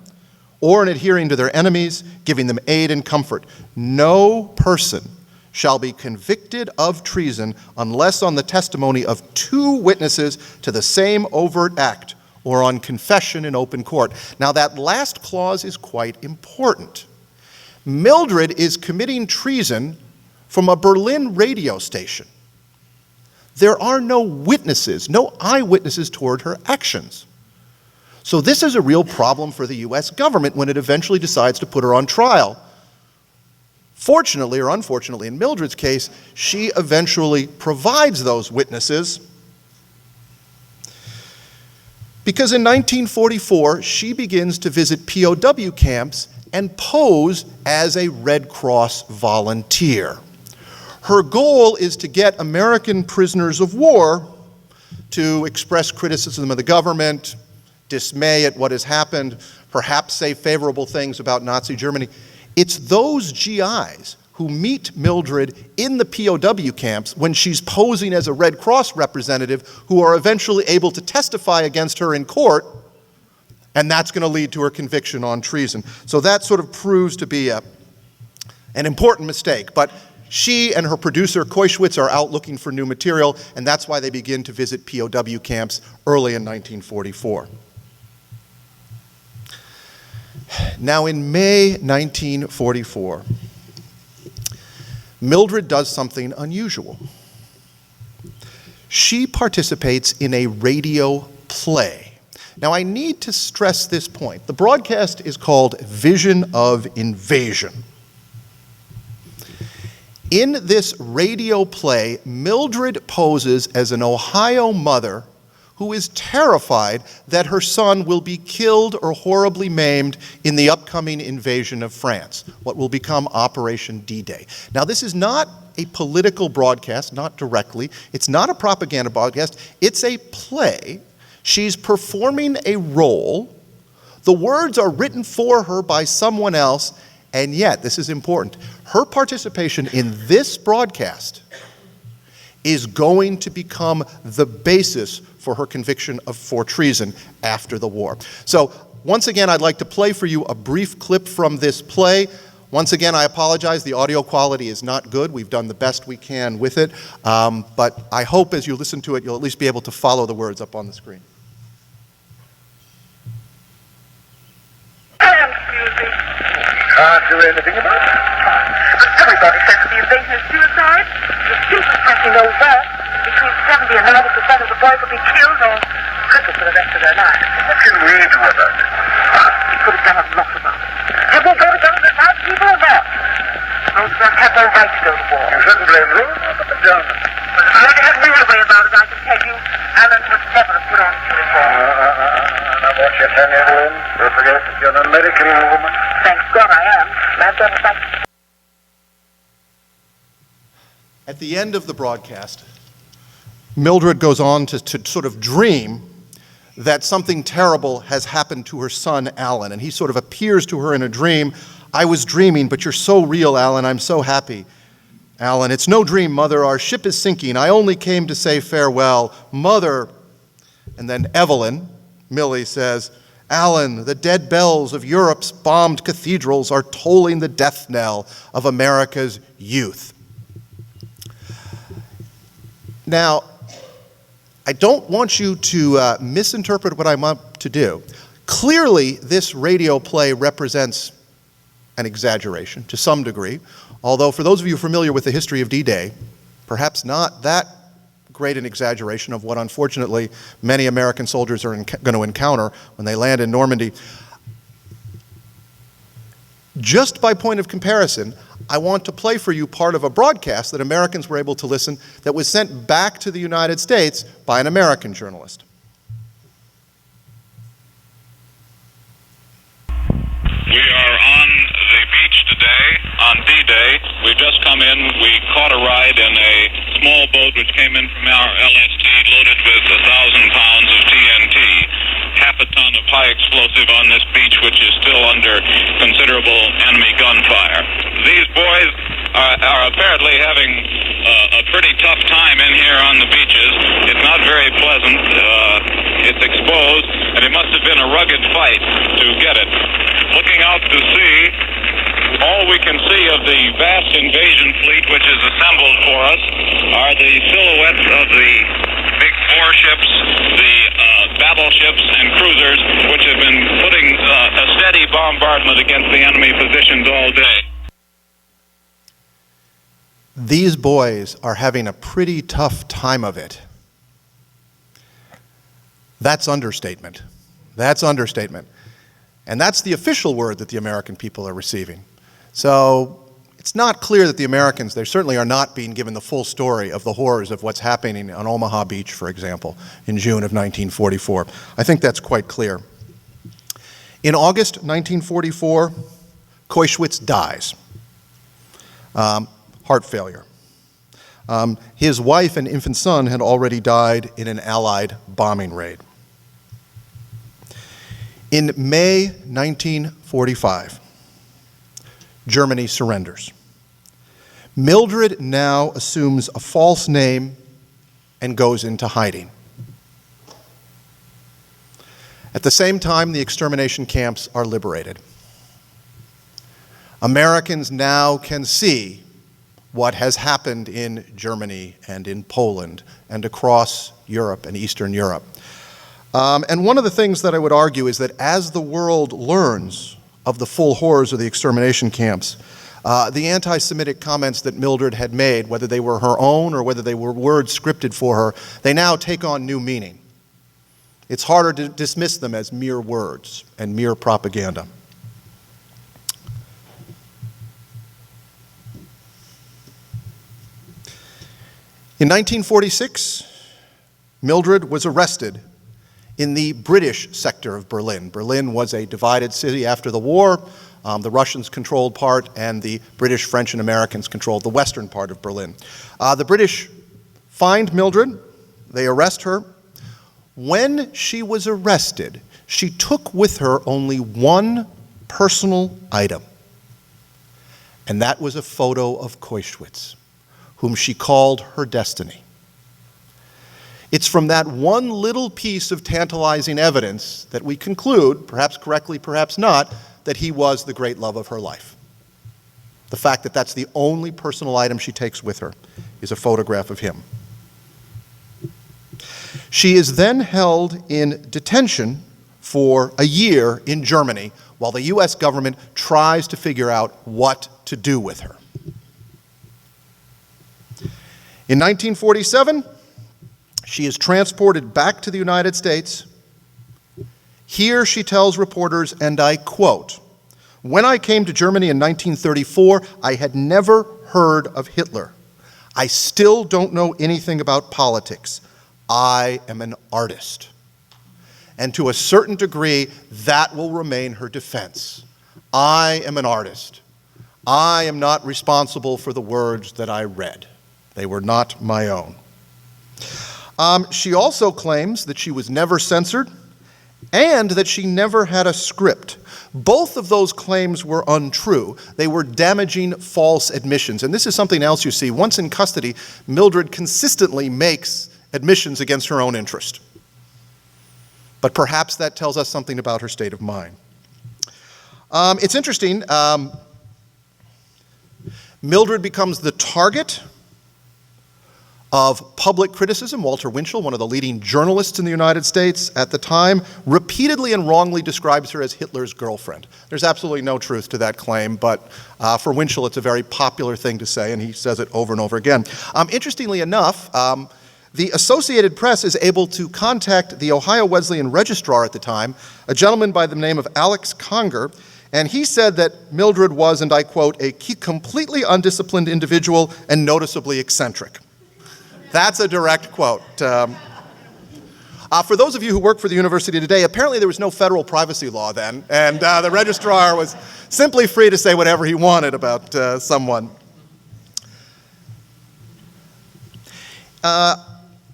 or in adhering to their enemies, giving them aid and comfort. No person shall be convicted of treason unless on the testimony of 2 witnesses to the same overt act or on confession in open court. Now that last clause is quite important. Mildred is committing treason from a Berlin radio station. There are no witnesses, no eyewitnesses toward her actions. So this is a real problem for the US government when it eventually decides to put her on trial. Fortunately or unfortunately, in Mildred's case, she eventually provides those witnesses, because in 1944, she begins to visit POW camps and pose as a Red Cross volunteer. Her goal is to get American prisoners of war to express criticism of the government, dismay at what has happened, perhaps say favorable things about Nazi Germany. It's those GIs who meet Mildred in the POW camps when she's posing as a Red Cross representative who are eventually able to testify against her in court, and that's going to lead to her conviction on treason. So that sort of proves to be an important mistake. But she and her producer, Koischwitz, are out looking for new material, and that's why they begin to visit POW camps early in 1944. Now in May 1944, Mildred does something unusual. She participates in a radio play. Now I need to stress this point. The broadcast is called Vision of Invasion. In this radio play, Mildred poses as an Ohio mother who is terrified that her son will be killed or horribly maimed in the upcoming invasion of France, what will become Operation D-Day. Now, this is not a political broadcast, not directly. It's not a propaganda broadcast. It's a play. She's performing a role. The words are written for her by someone else, and yet, this is important, her participation in this broadcast is going to become the basis for her conviction for treason after the war. So once again, I'd like to play for you a brief clip from this play. Once again, I apologize, the audio quality is not good. We've done the best we can with it, but I hope as you listen to it, you'll at least be able to follow the words up on the screen. Can't do anything about it. Everybody says the invasion is suicide. The students actually know that. Between 70 and 90% of the boys will be killed or crippled for the rest of their lives. What can we do about it? We could have done a lot about it. Have we got to go to the right people or not? Those have no right to go to war. You shouldn't blame them, but the Germans. Well, if they had no way about it, I can tell you, Alan would never have put on his uniform. Now watch your tongue, Elaine. Don't forget, you're an American woman. Thank God I am. I've done something. At the end of the broadcast, Mildred goes on to sort of dream that something terrible has happened to her son, Alan, and he sort of appears to her in a dream. I was dreaming, but you're so real, Alan. I'm so happy. Alan, it's no dream, Mother. Our ship is sinking. I only came to say farewell. Mother. And then Evelyn, Millie, says, Alan, the dead bells of Europe's bombed cathedrals are tolling the death knell of America's youth. Now, I don't want you to misinterpret what I'm up to do. Clearly, this radio play represents an exaggeration to some degree, although for those of you familiar with the history of D-Day, perhaps not that great an exaggeration of what unfortunately many American soldiers are going to encounter when they land in Normandy. Just by point of comparison, I want to play for you part of a broadcast that Americans were able to listen that was sent back to the United States by an American journalist. We are on the beach today, on D-Day. We've just come in. We caught a ride in a small boat which came in from our LST loaded with 1,000 pounds of TNT. Half a ton of high explosive on this beach, which is still under considerable enemy gunfire. These boys are apparently having a pretty tough time in here on the beaches. It's not very pleasant. It's exposed, and it must have been a rugged fight to get it. Looking out to sea, all we can see of the vast invasion fleet which is assembled for us are the silhouettes of the big warships, the battleships and cruisers, which have been putting a steady bombardment against the enemy positions all day. These boys are having a pretty tough time of it. That's understatement. That's understatement. And that's the official word that the American people are receiving. So it's not clear that the Americans, they certainly are not being given the full story of the horrors of what's happening on Omaha Beach, for example, in June of 1944. I think that's quite clear. In August 1944, Koischwitz dies. Heart failure. His wife and infant son had already died in an Allied bombing raid. In May 1945, Germany surrenders. Mildred now assumes a false name and goes into hiding. At the same time, the extermination camps are liberated. Americans now can see what has happened in Germany and in Poland and across Europe and Eastern Europe. And one of the things that I would argue is that as the world learns of the full horrors of the extermination camps, the anti-Semitic comments that Mildred had made, whether they were her own or whether they were words scripted for her, they now take on new meaning. It's harder to dismiss them as mere words and mere propaganda. In 1946, Mildred was arrested in the British sector of Berlin. Berlin was a divided city after the war. The Russians controlled part, and the British, French, and Americans controlled the western part of Berlin. The British find Mildred. They arrest her. When she was arrested, she took with her only one personal item, and that was a photo of Koischwitz, whom she called her destiny. It's from that one little piece of tantalizing evidence that we conclude, perhaps correctly, perhaps not, that he was the great love of her life. The fact that that's the only personal item she takes with her is a photograph of him. She is then held in detention for a year in Germany while the US government tries to figure out what to do with her. In 1947, she is transported back to the United States. Here she tells reporters, and I quote, "When I came to Germany in 1934, I had never heard of Hitler. I still don't know anything about politics. I am an artist." And to a certain degree, that will remain her defense. I am an artist. I am not responsible for the words that I read. They were not my own. She also claims that she was never censored and that she never had a script. Both of those claims were untrue. They were damaging false admissions. And this is something else you see. Once in custody, Mildred consistently makes admissions against her own interest. But perhaps that tells us something about her state of mind. It's interesting. Mildred becomes the target of public criticism. Walter Winchell, one of the leading journalists in the United States at the time, repeatedly and wrongly describes her as Hitler's girlfriend. There's absolutely no truth to that claim, but for Winchell it's a very popular thing to say, and he says it over and over again. Interestingly enough, the Associated Press is able to contact the Ohio Wesleyan registrar at the time, a gentleman by the name of Alex Conger, and he said that Mildred was, and I quote, a completely undisciplined individual and noticeably eccentric. That's a direct quote. For those of you who work for the university today, apparently there was no federal privacy law then, and the registrar was simply free to say whatever he wanted about someone.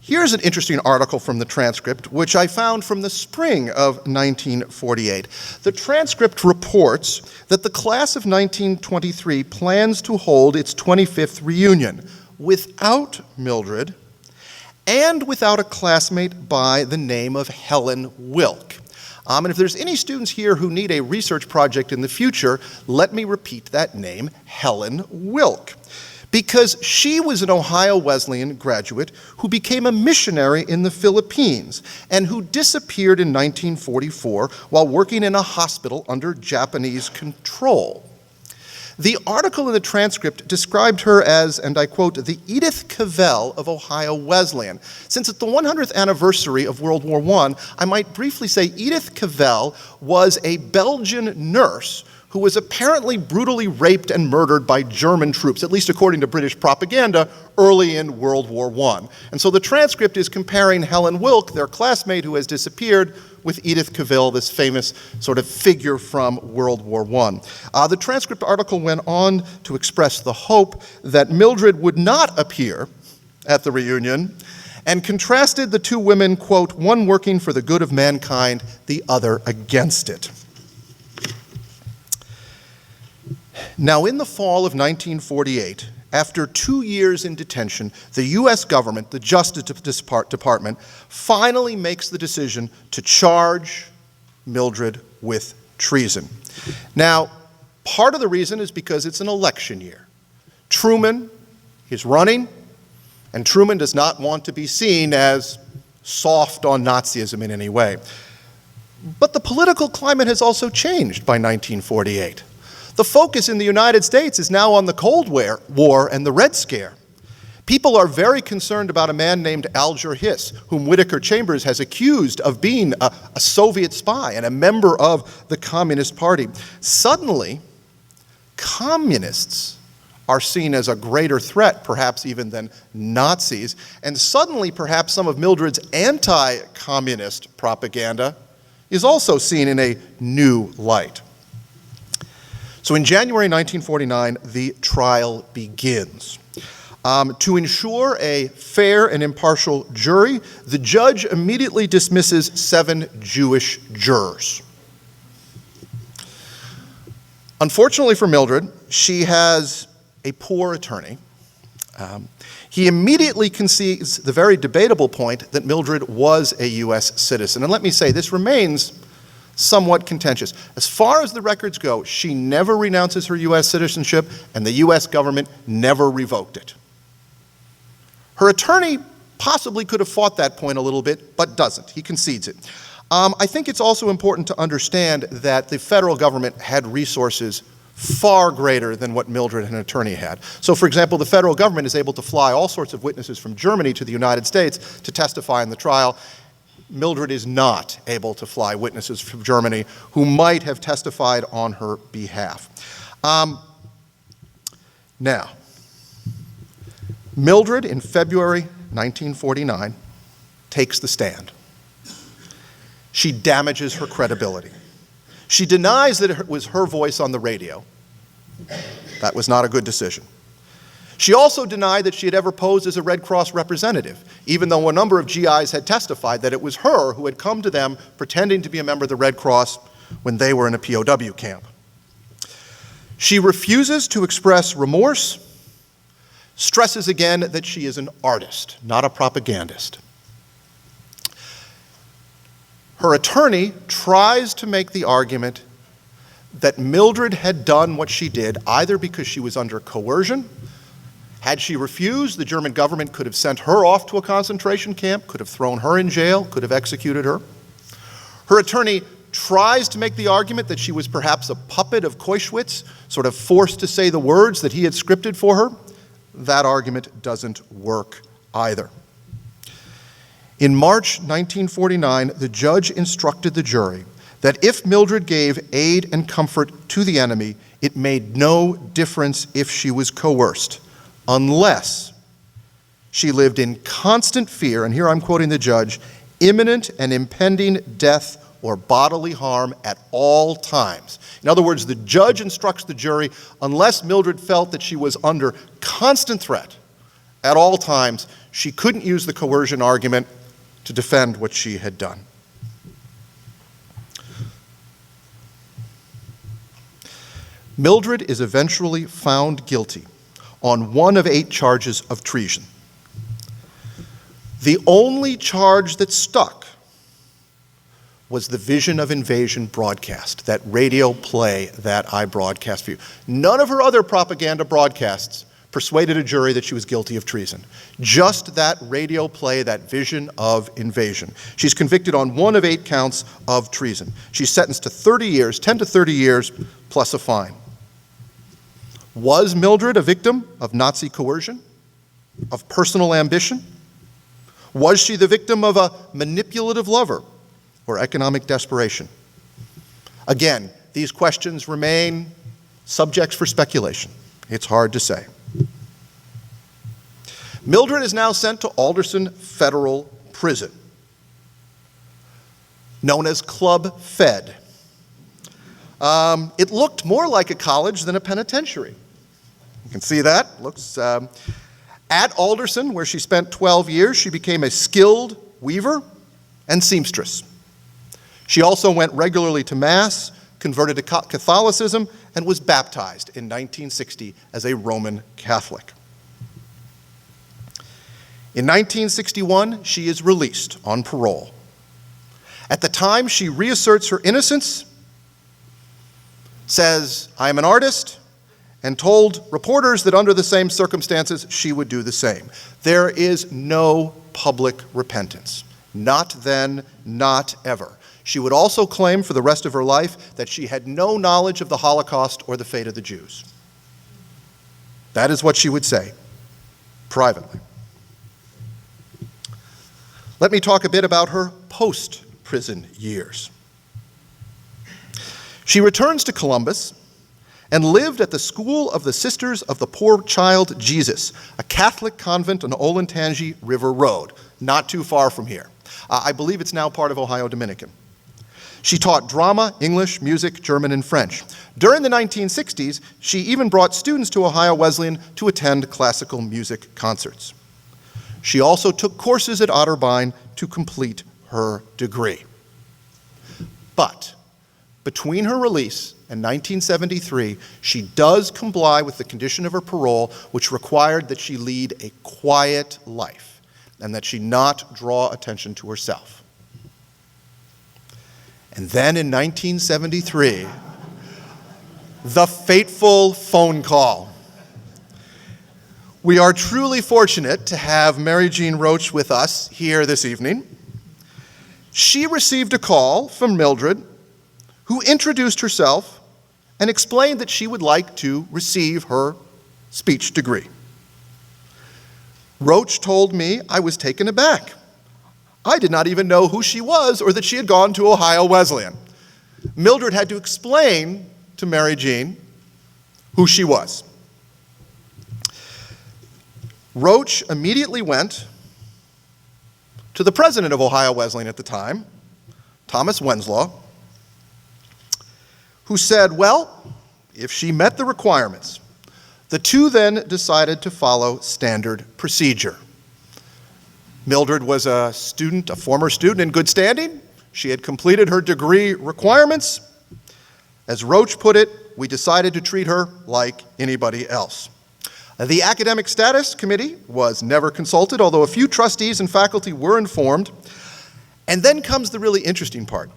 Here's an interesting article from the transcript, which I found from the spring of 1948. The transcript reports that the class of 1923 plans to hold its 25th reunion without Mildred and without a classmate by the name of Helen Wilk. And if there's any students here who need a research project in the future, let me repeat that name, Helen Wilk. Because she was an Ohio Wesleyan graduate who became a missionary in the Philippines and who disappeared in 1944 while working in a hospital under Japanese control. The article in the transcript described her as, and I quote, the Edith Cavell of Ohio Wesleyan. Since it's the 100th anniversary of World War I, I might briefly say Edith Cavell was a Belgian nurse who was apparently brutally raped and murdered by German troops, at least according to British propaganda, early in World War I. And so the transcript is comparing Helen Wilk, their classmate who has disappeared, with Edith Cavell, this famous sort of figure from World War I. The transcript article went on to express the hope that Mildred would not appear at the reunion and contrasted the two women, quote, one working for the good of mankind, the other against it. Now, in the fall of 1948, after 2 years in detention, the U.S. government, the Justice Department, finally makes the decision to charge Mildred with treason. Now, part of the reason is because it's an election year. Truman is running, and Truman does not want to be seen as soft on Nazism in any way. But the political climate has also changed by 1948. The focus in the United States is now on the Cold War and the Red Scare. People are very concerned about a man named Alger Hiss, whom Whittaker Chambers has accused of being a Soviet spy and a member of the Communist Party. Suddenly, communists are seen as a greater threat, perhaps even than Nazis, and suddenly perhaps some of Mildred's anti-communist propaganda is also seen in a new light. So in January 1949, the trial begins. To ensure a fair and impartial jury, the judge immediately dismisses 7 Jewish jurors. Unfortunately for Mildred, she has a poor attorney. He immediately concedes the very debatable point that Mildred was a U.S. citizen. And let me say, this remains somewhat contentious. As far as the records go, she never renounces her U.S. citizenship, and the U.S. government never revoked it. Her attorney possibly could have fought that point a little bit, but doesn't. He concedes it. I think it's also important to understand that the federal government had resources far greater than what Mildred and an attorney had. So, for example, the federal government is able to fly all sorts of witnesses from Germany to the United States to testify in the trial. Mildred is not able to fly witnesses from Germany who might have testified on her behalf. Now, Mildred, in February 1949, takes the stand. She damages her credibility. She denies that it was her voice on the radio. That was not a good decision. She also denied that she had ever posed as a Red Cross representative. even though a number of GIs had testified that it was her who had come to them pretending to be a member of the Red Cross when they were in a POW camp. She refuses to express remorse, stresses again that she is an artist, not a propagandist. Her attorney tries to make the argument that Mildred had done what she did either because she was under coercion. Had she refused, the German government could have sent her off to a concentration camp, could have thrown her in jail, could have executed her. Her attorney tries to make the argument that she was perhaps a puppet of Keuschwitz, sort of forced to say the words that he had scripted for her. That argument doesn't work either. In March 1949, the judge instructed the jury that if Mildred gave aid and comfort to the enemy, it made no difference if she was coerced, unless she lived in constant fear, and here I'm quoting the judge, imminent and impending death or bodily harm at all times. In other words, the judge instructs the jury, unless Mildred felt that she was under constant threat at all times, she couldn't use the coercion argument to defend what she had done. Mildred is eventually found guilty on one of 8 charges of treason. The only charge that stuck was the Vision of Invasion broadcast, that radio play that I broadcast for you. None of her other propaganda broadcasts persuaded a jury that she was guilty of treason. Just that radio play, that Vision of Invasion. She's convicted on one of 8 counts of treason. She's sentenced to 30 years, 10 to 30 years, plus a fine. Was Mildred a victim of Nazi coercion, of personal ambition? Was she the victim of a manipulative lover or economic desperation? Again, these questions remain subjects for speculation. It's hard to say. Mildred is now sent to Alderson Federal Prison, known as Club Fed. It looked more like a college than a penitentiary. You can see that. Looks at Alderson, where she spent 12 years, she became a skilled weaver and seamstress. She also went regularly to Mass, converted to Catholicism, and was baptized in 1960 as a Roman Catholic. In 1961, she is released on parole. At the time, she reasserts her innocence, says, "I am an artist," and told reporters that under the same circumstances, she would do the same. There is no public repentance. Not then, not ever. She would also claim for the rest of her life that she had no knowledge of the Holocaust or the fate of the Jews. That is what she would say, privately. Let me talk a bit about her post-prison years. She returns to Columbus and lived at the School of the Sisters of the Poor Child Jesus, a Catholic convent on Olentangy River Road, not too far from here. I believe it's now part of Ohio Dominican. She taught drama, English, music, German, and French. During the 1960s, she even brought students to Ohio Wesleyan to attend classical music concerts. She also took courses at Otterbein to complete her degree. But between her release and 1973, she does comply with the condition of her parole, which required that she lead a quiet life and that she not draw attention to herself. And then in 1973, the fateful phone call. We are truly fortunate to have Mary Jean Roach with us here this evening. She received a call from Mildred, who introduced herself and explained that she would like to receive her speech degree. Roach told me I was taken aback. I did not even know who she was or that she had gone to Ohio Wesleyan. Mildred had to explain to Mary Jean who she was. Roach immediately went to the president of Ohio Wesleyan at the time, Thomas Wenslaw, who said, well, if she met the requirements, the two then decided to follow standard procedure. Mildred was a former student in good standing. She had completed her degree requirements. As Roach put it, we decided to treat her like anybody else. The Academic Status Committee was never consulted, although a few trustees and faculty were informed. And then comes the really interesting part.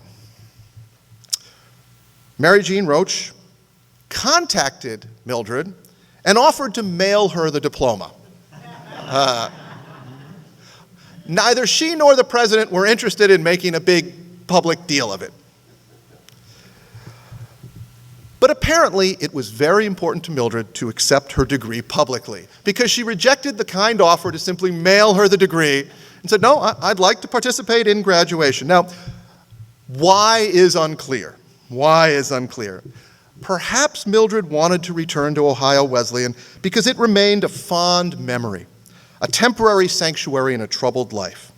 Mary Jean Roach contacted Mildred and offered to mail her the diploma. Neither she nor the president were interested in making a big public deal of it. But apparently, it was very important to Mildred to accept her degree publicly, because she rejected the kind offer to simply mail her the degree and said, no, I'd like to participate in graduation. Now, why is unclear. Why is unclear. Perhaps Mildred wanted to return to Ohio Wesleyan because it remained a fond memory, a temporary sanctuary in a troubled life.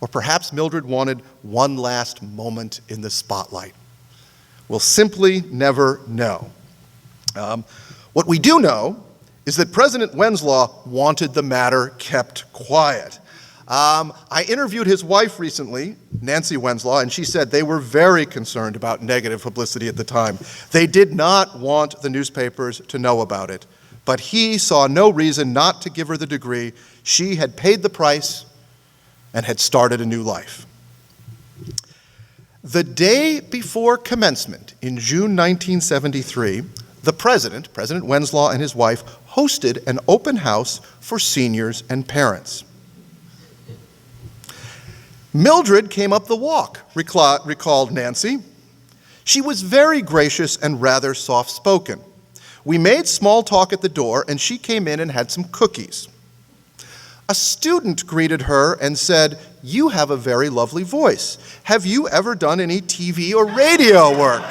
Or perhaps Mildred wanted one last moment in the spotlight. We'll simply never know. What we do know is that President Wenslaw wanted the matter kept quiet. I interviewed his wife recently, Nancy Wenslaw, and she said they were very concerned about negative publicity at the time. They did not want the newspapers to know about it, but he saw no reason not to give her the degree. She had paid the price and had started a new life. The day before commencement, in June 1973, the President Wenslaw and his wife, hosted an open house for seniors and parents. Mildred came up the walk, recalled Nancy. She was very gracious and rather soft-spoken. We made small talk at the door, and she came in and had some cookies. A student greeted her and said, "You have a very lovely voice. Have you ever done any TV or radio work?"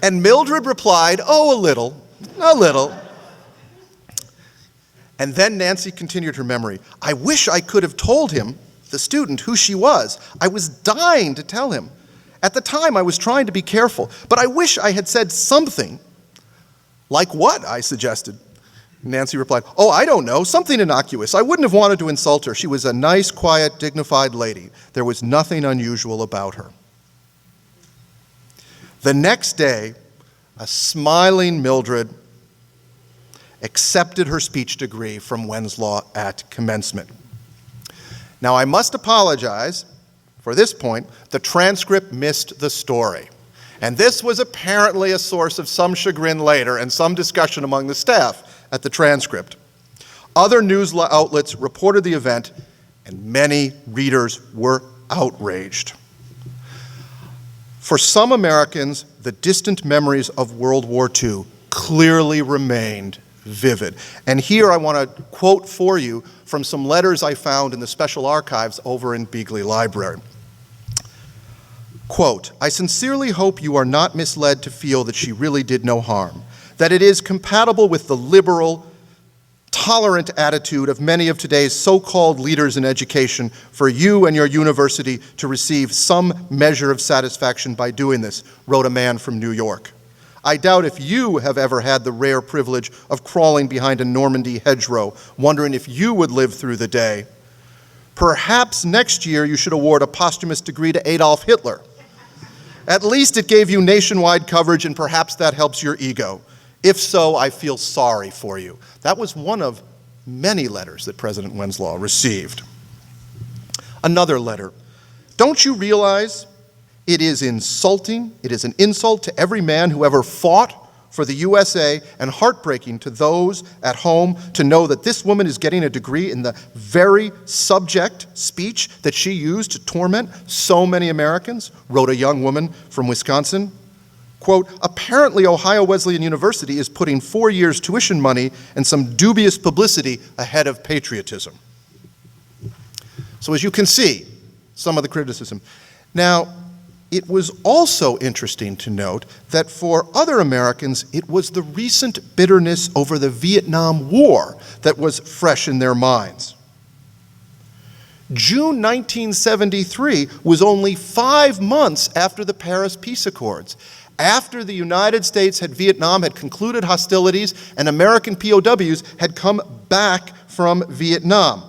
And Mildred replied, "Oh, a little. And then Nancy continued her memory. "I wish I could have told him, the student, who she was. I was dying to tell him. At the time, I was trying to be careful, but I wish I had said something." "Like what?" I suggested. Nancy replied, "Oh, I don't know, something innocuous. I wouldn't have wanted to insult her. She was a nice, quiet, dignified lady. There was nothing unusual about her." The next day, a smiling Mildred accepted her speech degree from Wenslaw at commencement. Now, I must apologize for this point. The transcript missed the story. And this was apparently a source of some chagrin later and some discussion among the staff at the transcript. Other news outlets reported the event, and many readers were outraged. For some Americans, the distant memories of World War II clearly remained vivid. And here I want to quote for you from some letters I found in the special archives over in Beagley Library. Quote, "I sincerely hope you are not misled to feel that she really did no harm, that it is compatible with the liberal, tolerant attitude of many of today's so-called leaders in education for you and your university to receive some measure of satisfaction by doing this," wrote a man from New York. "I doubt if you have ever had the rare privilege of crawling behind a Normandy hedgerow, wondering if you would live through the day. Perhaps next year you should award a posthumous degree to Adolf Hitler. At least it gave you nationwide coverage, and perhaps that helps your ego. If so, I feel sorry for you." That was one of many letters that President Wenslaw received. Another letter. "Don't you realize it is insulting, it is an insult to every man who ever fought for the USA, and heartbreaking to those at home to know that this woman is getting a degree in the very subject speech that she used to torment so many Americans," wrote a young woman from Wisconsin. Quote, "Apparently Ohio Wesleyan University is putting 4 years tuition money and some dubious publicity ahead of patriotism." So as you can see, some of the criticism. Now, it was also interesting to note that for other Americans, it was the recent bitterness over the Vietnam War that was fresh in their minds. June 1973 was only 5 months after the Paris Peace Accords, after the United States had Vietnam had concluded hostilities and American POWs had come back from Vietnam.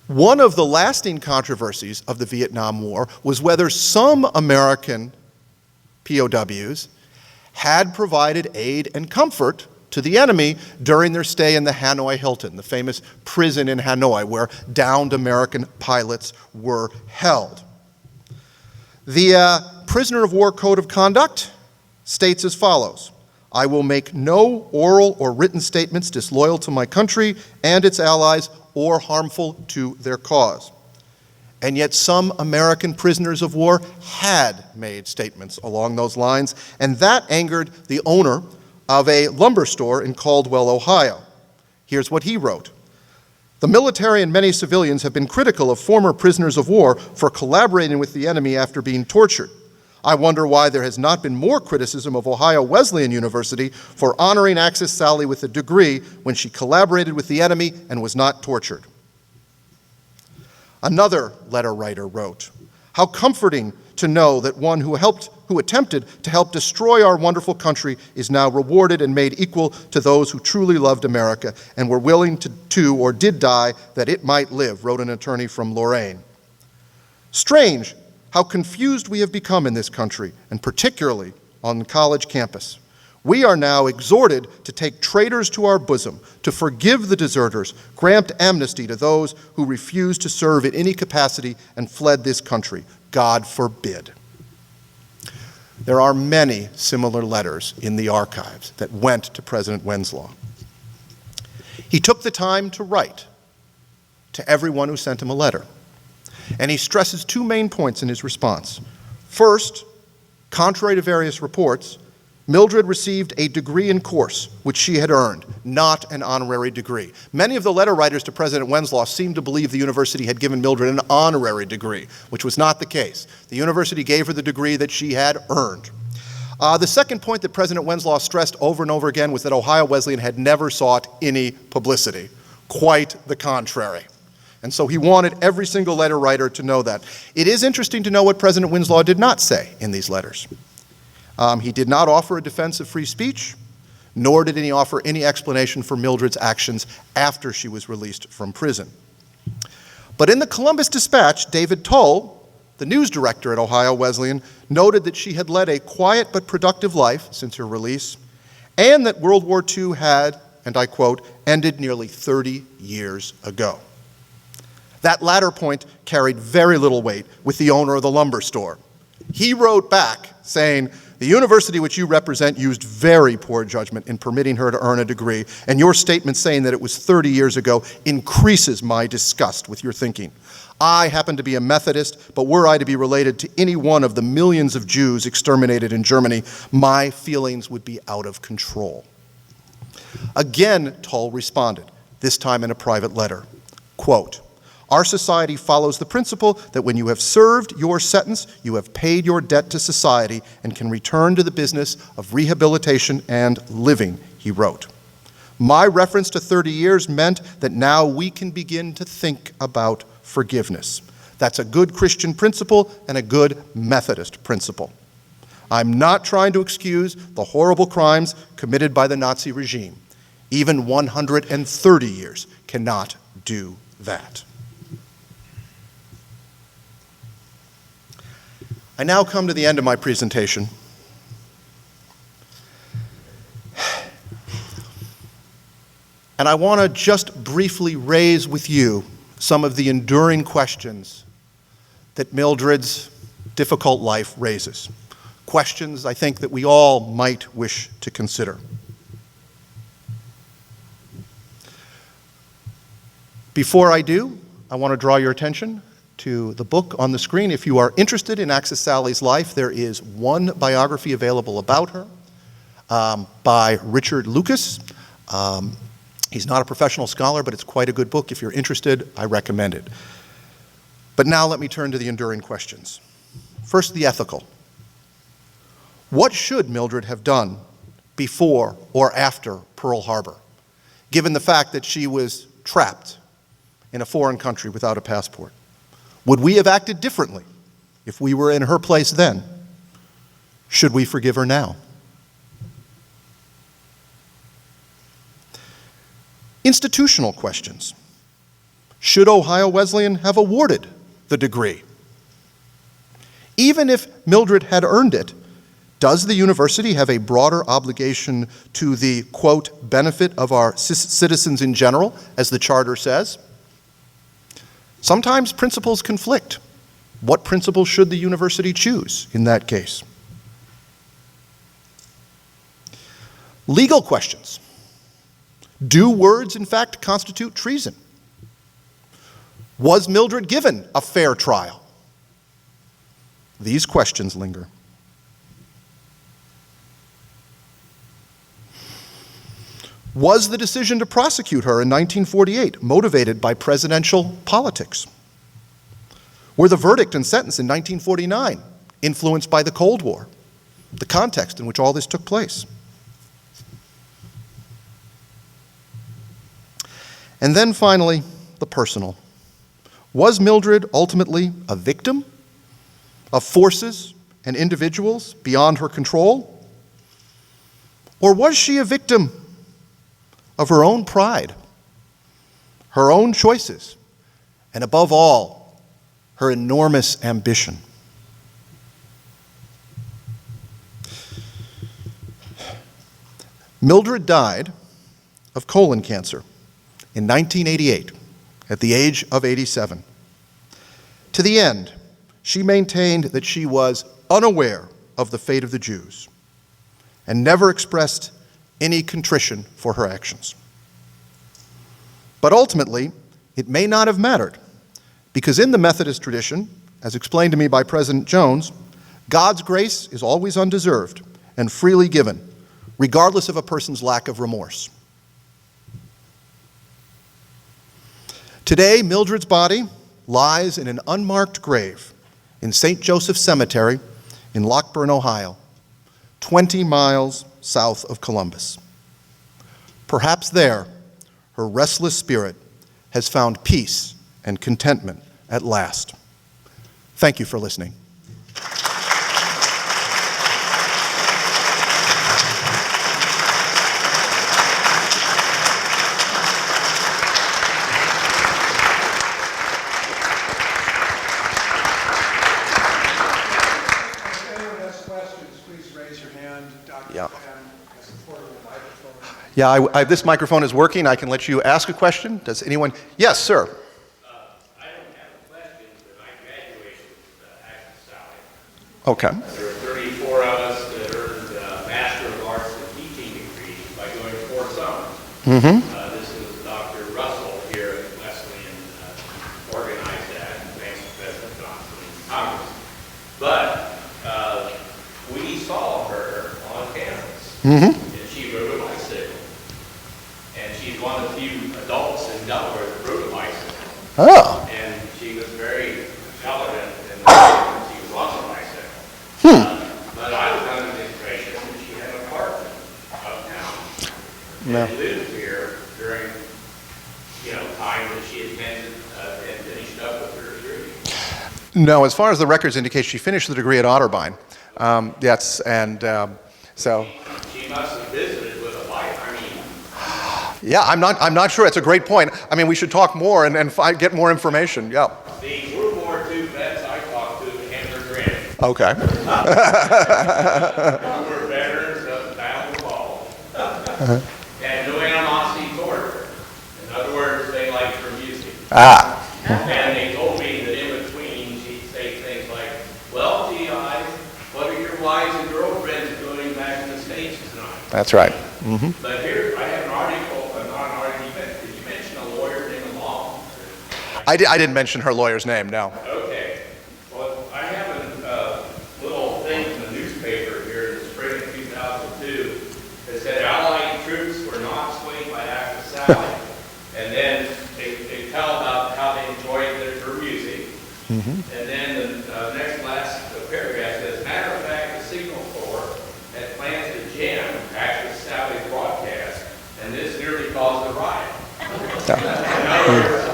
One of the lasting controversies of the Vietnam War was whether some American POWs had provided aid and comfort to the enemy during their stay in the Hanoi Hilton, the famous prison in Hanoi where downed American pilots were held. The prisoner of war code of conduct states as follows: I will make no oral or written statements disloyal to my country and its allies or harmful to their cause. And yet some American prisoners of war had made statements along those lines, and that angered the owner of a lumber store in Caldwell, Ohio. Here's what he wrote: the military and many civilians have been critical of former prisoners of war for collaborating with the enemy after being tortured. I wonder why there has not been more criticism of Ohio Wesleyan University for honoring Axis Sally with a degree when she collaborated with the enemy and was not tortured. Another letter writer wrote, how comforting to know that one who attempted to help destroy our wonderful country is now rewarded and made equal to those who truly loved America and were willing to or did die that it might live, wrote an attorney from Lorraine. Strange how confused we have become in this country, and particularly on the college campus. We are now exhorted to take traitors to our bosom, to forgive the deserters, grant amnesty to those who refuse to serve in any capacity and fled this country. God forbid. There are many similar letters in the archives that went to President Wenslaw. He took the time to write to everyone who sent him a letter. And he stresses two main points in his response. First, contrary to various reports, Mildred received a degree in course which she had earned, not an honorary degree. Many of the letter writers to President Wenslaw seemed to believe the university had given Mildred an honorary degree, which was not the case. The university gave her the degree that she had earned. The second point that President Wenslaw stressed over and over again was that Ohio Wesleyan had never sought any publicity. Quite the contrary. And so he wanted every single letter writer to know that. It is interesting to know what President Wenslaw did not say in these letters. He did not offer a defense of free speech, nor did he offer any explanation for Mildred's actions after she was released from prison. But in the Columbus Dispatch, David Tull, the news director at Ohio Wesleyan, noted that she had led a quiet but productive life since her release, and that World War II had, and I quote, ended nearly 30 years ago. That latter point carried very little weight with the owner of the lumber store. He wrote back saying, the university which you represent used very poor judgment in permitting her to earn a degree, and your statement saying that it was 30 years ago increases my disgust with your thinking. I happen to be a Methodist, but were I to be related to any one of the millions of Jews exterminated in Germany, my feelings would be out of control. Again, Tull responded, this time in a private letter, quote, our society follows the principle that when you have served your sentence, you have paid your debt to society and can return to the business of rehabilitation and living, he wrote. My reference to 30 years meant that now we can begin to think about forgiveness. That's a good Christian principle and a good Methodist principle. I'm not trying to excuse the horrible crimes committed by the Nazi regime. Even 130 years cannot do that. I now come to the end of my presentation. And I want to just briefly raise with you some of the enduring questions that Mildred's difficult life raises. Questions I think that we all might wish to consider. Before I do, I want to draw your attention to the book on the screen. If you are interested in Axis Sally's life, there is one biography available about her by Richard Lucas. He's not a professional scholar, but it's quite a good book. If you're interested, I recommend it. But now let me turn to the enduring questions. First, the ethical. What should Mildred have done before or after Pearl Harbor, given the fact that she was trapped in a foreign country without a passport? Would we have acted differently if we were in her place then, should we forgive her now? Institutional questions. Should Ohio Wesleyan have awarded the degree? Even if Mildred had earned it, does the university have a broader obligation to the, quote, benefit of our citizens in general, as the charter says? Sometimes principles conflict. What principle should the university choose in that case? Legal questions. Do words, in fact, constitute treason? Was Mildred given a fair trial? These questions linger. Was the decision to prosecute her in 1948 motivated by presidential politics? Were the verdict and sentence in 1949 influenced by the Cold War, the context in which all this took place? And then finally, the personal. Was Mildred ultimately a victim of forces and individuals beyond her control? Or was she a victim of her own pride, her own choices, and above all, her enormous ambition? Mildred died of colon cancer in 1988 at the age of 87. To the end, she maintained that she was unaware of the fate of the Jews and never expressed any contrition for her actions. But ultimately, it may not have mattered, because in the Methodist tradition, as explained to me by President Jones, God's grace is always undeserved and freely given, regardless of a person's lack of remorse. Today, Mildred's body lies in an unmarked grave in St. Joseph Cemetery in Lockburn, Ohio, 20 miles south of Columbus. Perhaps there, her restless spirit has found peace and contentment at last. Thank you for listening. Yeah, this microphone is working. I can let you ask a question. Does anyone? Yes, sir. I don't have a question, but I graduated Action Sally. Okay. There were 34 of us that earned Master of Arts in Teaching degrees by going to 4 summers. This is Dr. Russell here at Wesleyan organized that, and thanks to President Johnson and Congress. But we saw her on campus. And she rode a bicycle. And she's one of the few adults in Delaware that rode a bicycle. Oh. And she was very elegant in the way that she was on a bicycle. But I was under the impression that she had an apartment uptown and lived here during, time that she attended and finished up with her degree. No, as far as the records indicate, she finished the degree at Otterbein. Yes, and so. She must have visited with a bike. Yeah, I'm not sure. It's a great point. I mean, we should talk more and get more information. Yeah. The World War II vets I talked to and her granny. Okay. We're veterans of the Battle of Wall. And no animosity toward her. In other words, they liked her music. And they told me that in between she'd say things like, "Well, G.I., what are your wives and girlfriends doing back in the States tonight?" That's right. But here, I have an article, not an argument. Did you mention a lawyer named Long? I didn't mention her lawyer's name, no. Okay. Well, I have a little thing from the newspaper here in the spring of 2002 that said Allied troops were not swayed by Action Sally. And then they tell about how they enjoyed her music. And then the next last paragraph says, matter of fact, the Signal Corps had plans to jam Action Sally's broadcast, and this nearly caused a riot. In other words,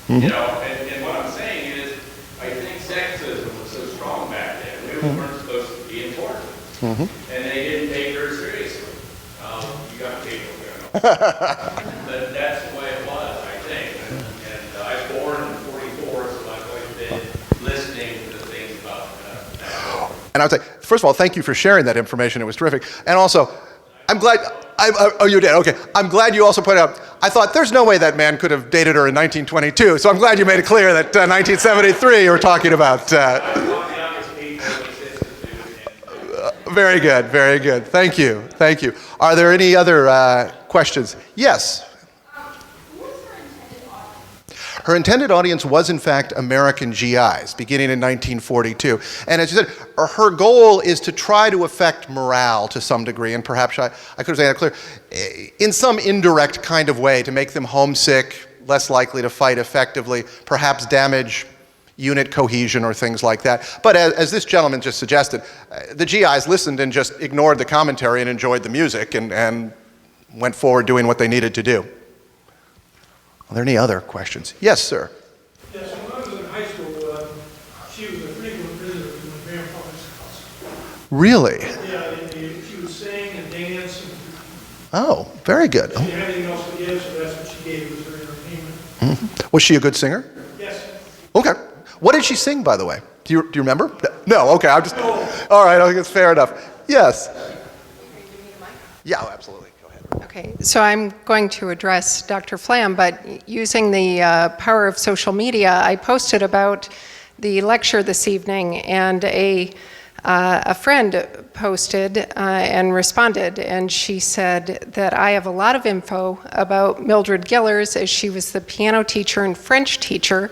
and what I'm saying is, I think sexism But that's the way it was, I think. And I was born in 44, so I've always been listening to the things about that. And I would say, first of all, thank you for sharing that information. It was terrific. And also, I'm glad, oh, you did, okay. I'm glad you also pointed out, I thought there's no way that man could have dated her in 1922, so I'm glad you made it clear that 1973 you were talking about. Very good, very good. Thank you, thank you. Are there any other questions? Yes? Her intended audience was, in fact, American GIs, beginning in 1942. And as you said, her goal is to try to affect morale to some degree, and perhaps I could have made that clear, in some indirect kind of way, to make them homesick, less likely to fight effectively, perhaps damage unit cohesion or things like that. But as this gentleman just suggested, the GIs listened and just ignored the commentary and enjoyed the music and went forward doing what they needed to do. Are there any other questions? Yes, sir. Yes, when I was in high school, she was a frequent visitor to my grandfather's house. Really? Yeah, she would sing and dance. And Oh, very good. she didn't have anything else to give, so that's what she gave, was her entertainment. Mm-hmm. Was she a good singer? Yes. Okay. What did she sing, by the way? Do you remember? No, okay, I'm just, all right, I think it's fair enough. Yes? Yeah, absolutely. Go ahead. Okay, so I'm going to address Dr. Flamm, but using the power of social media, I posted about the lecture this evening, and a friend posted and responded, and she said that I have a lot of info about Mildred Gillers, as she was the piano teacher and French teacher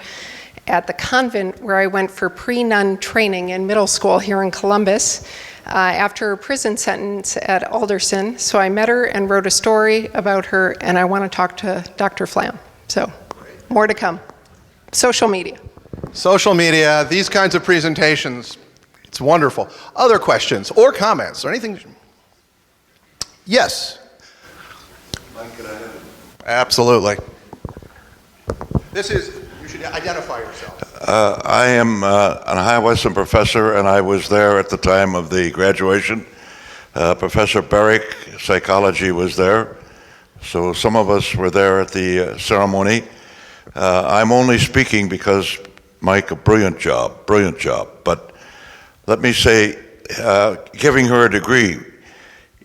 at the convent where I went for pre-nun training in middle school here in Columbus after a prison sentence at Alderson. So I met her and wrote a story about her, and I want to talk to Dr. Flamm. So more to come. Social media. Social media, these kinds of presentations, it's wonderful. Other questions or comments or anything? Yes? Mike, could I have it? Absolutely. This is, you should identify yourself. I am an Ohio Wesleyan professor, and I was there at the time of the graduation. Professor Barrick, psychology, was there. So some of us were there at the ceremony. I'm only speaking because, Mike, a brilliant job. But let me say, giving her a degree,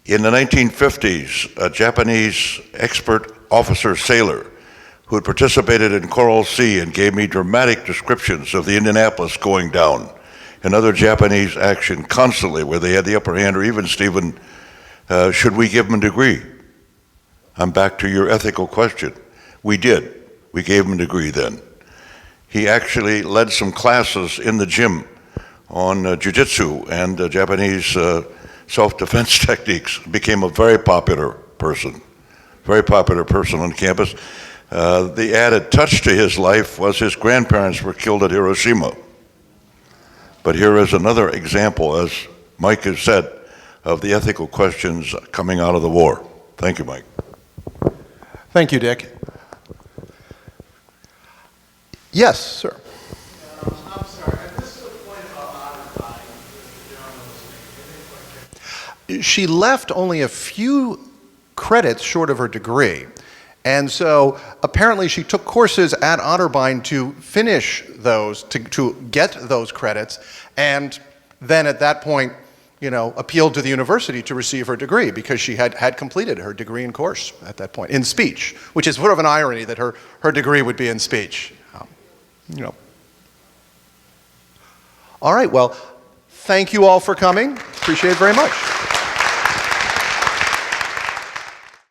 in the 1950s, a Japanese expert officer sailor who had participated in Coral Sea and gave me dramatic descriptions of the Indianapolis going down and other Japanese action constantly where they had the upper hand, or even, Stephen, should we give them a degree? I'm back to your ethical question. We did. We gave him a degree then. He actually led some classes in the gym on jiu-jitsu and Japanese self-defense techniques. Became a very popular person on campus. The added touch to his life was his grandparents were killed at Hiroshima. But here is another example, as Mike has said, of the ethical questions coming out of the war. Thank you, Mike. Thank you, Dick. Yes, sir. I'm sorry, this is a point about modern time. She left only a few credits short of her degree. And so apparently she took courses at Otterbein to finish those, to get those credits, and then at that point, appealed to the university to receive her degree because she had completed her degree in course at that point, in speech, which is sort of an irony that her degree would be in speech. All right, well, thank you all for coming. Appreciate it very much.